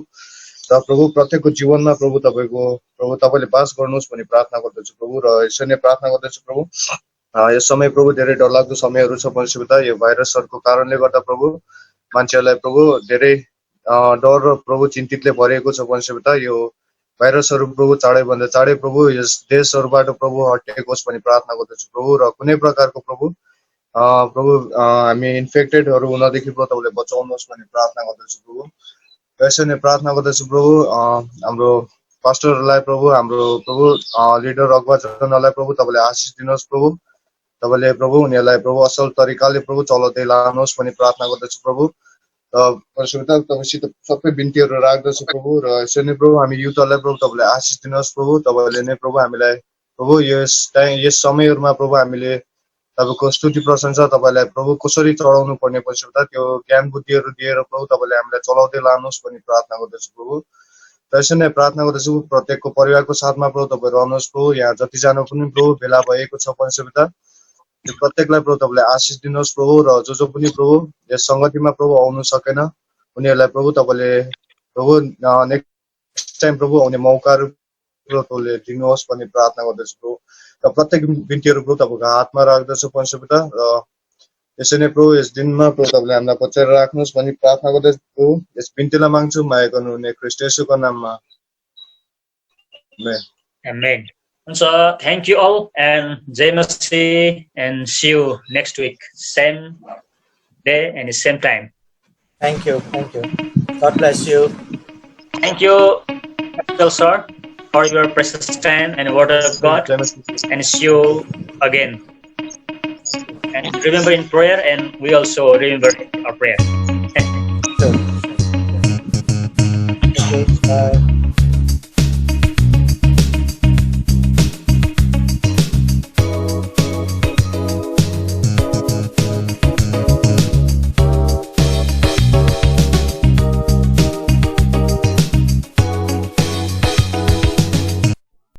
र प्रभु प्रत्येकको जीवनमा प्रभु तपाईँले बास गर्नुहोस् भन्ने प्रार्थना गर्दछु प्रभु। र यसरी नै प्रार्थना गर्दछु प्रभु, यस समय प्रभु धेरै डरलाग्दो समयहरू छ परमेश्वर पिता, यो भाइरसहरूको कारणले गर्दा प्रभु मान्छेहरूलाई प्रभु धेरै डर र प्रभु चिन्तितले भरिएको छ परमेश्वर पिता। यो भाइरसहरू प्रभु चाँडैभन्दा चाँडै प्रभु यस देशहरूबाट प्रभु हटेकोस् भन्ने प्रार्थना गर्दछु प्रभु। र कुनै प्रकारको प्रभु हामी इन्फेक्टेडहरू हुनदेखि प्रभु तपाईँले बचाउनुहोस् भन्ने प्रार्थना गर्दछु प्रभु। यसरी नै प्रार्थना गर्दछु प्रभु, हाम्रो पास्टरहरूलाई प्रभु, हाम्रो प्रभु लिडर अगुवाजनहरूलाई प्रभु तपाईँले आशिष दिनुहोस् प्रभु। तपाईँले प्रभु उनीहरूलाई प्रभु असल तरिकाले प्रभु चलाउँदै लानुहोस् भन्ने प्रार्थना गर्दछु प्रभु। परमेश्वर पिता तपाईँसित सबै बिन्तीहरू राख्दछु प्रभु र यसरी नै प्रभु हामी युथहरूलाई प्रभु तपाईँले आशिष दिनुहोस् प्रभु तपाईँले नै प्रभु हामीलाई प्रभु यस समयहरूमा प्रभु हामीले तपाईँको स्तुति प्रशंसा तपाईँलाई प्रभु कसरी चढाउनु पर्ने परमेश्वर पिता त्यो ज्ञान बुद्धिहरू दिएर प्रभु तपाईँले हामीलाई चलाउँदै लानुहोस् भन्ने प्रार्थना गर्दछु प्रभु र यसरी नै प्रार्थना गर्दछु प्रत्येकको परिवारको साथमा प्रभु तपाईँ रहनुहोस् प्रभु यहाँ जतिजना पनि प्रभु भेला भएको छ परमेश्वर पिता त्यो प्रत्येकलाई प्रभु तपाईँले आशिष दिनुहोस् प्रभु र जो पनि प्रभु यस सङ्गतिमा प्रभु आउनु सकेन उनीहरूलाई प्रभु तपाईँले प्रभु नेक्स्ट टाइम प्रभु आउने मौकाहरू प्रभु तपाईँले दिनुहोस् भन्ने प्रार्थना गर्दछु प्रभु र प्रत्येक बिन्तीहरू प्रभु तपाईँको हातमा राख्दछु परमेश्वर पिता र यसरी नै प्रभु यस दिनमा प्रभु तपाईँले हामीलाई बचाएर राख्नुहोस् भन्ने प्रार्थना गर्दछु प्रभु यस बिन्तीलाई माग्छु माया गर्नुहुने ख्रीष्ट येशूको नाममा आमेन। Amen. And so thank you all and Jai Masih and see you next week. Same day and same time. Thank you. God bless you. Thank you, Pastor Sir, for your precious time and word of God. And see you again. And remember in prayer, and we also remember our prayer. Bye.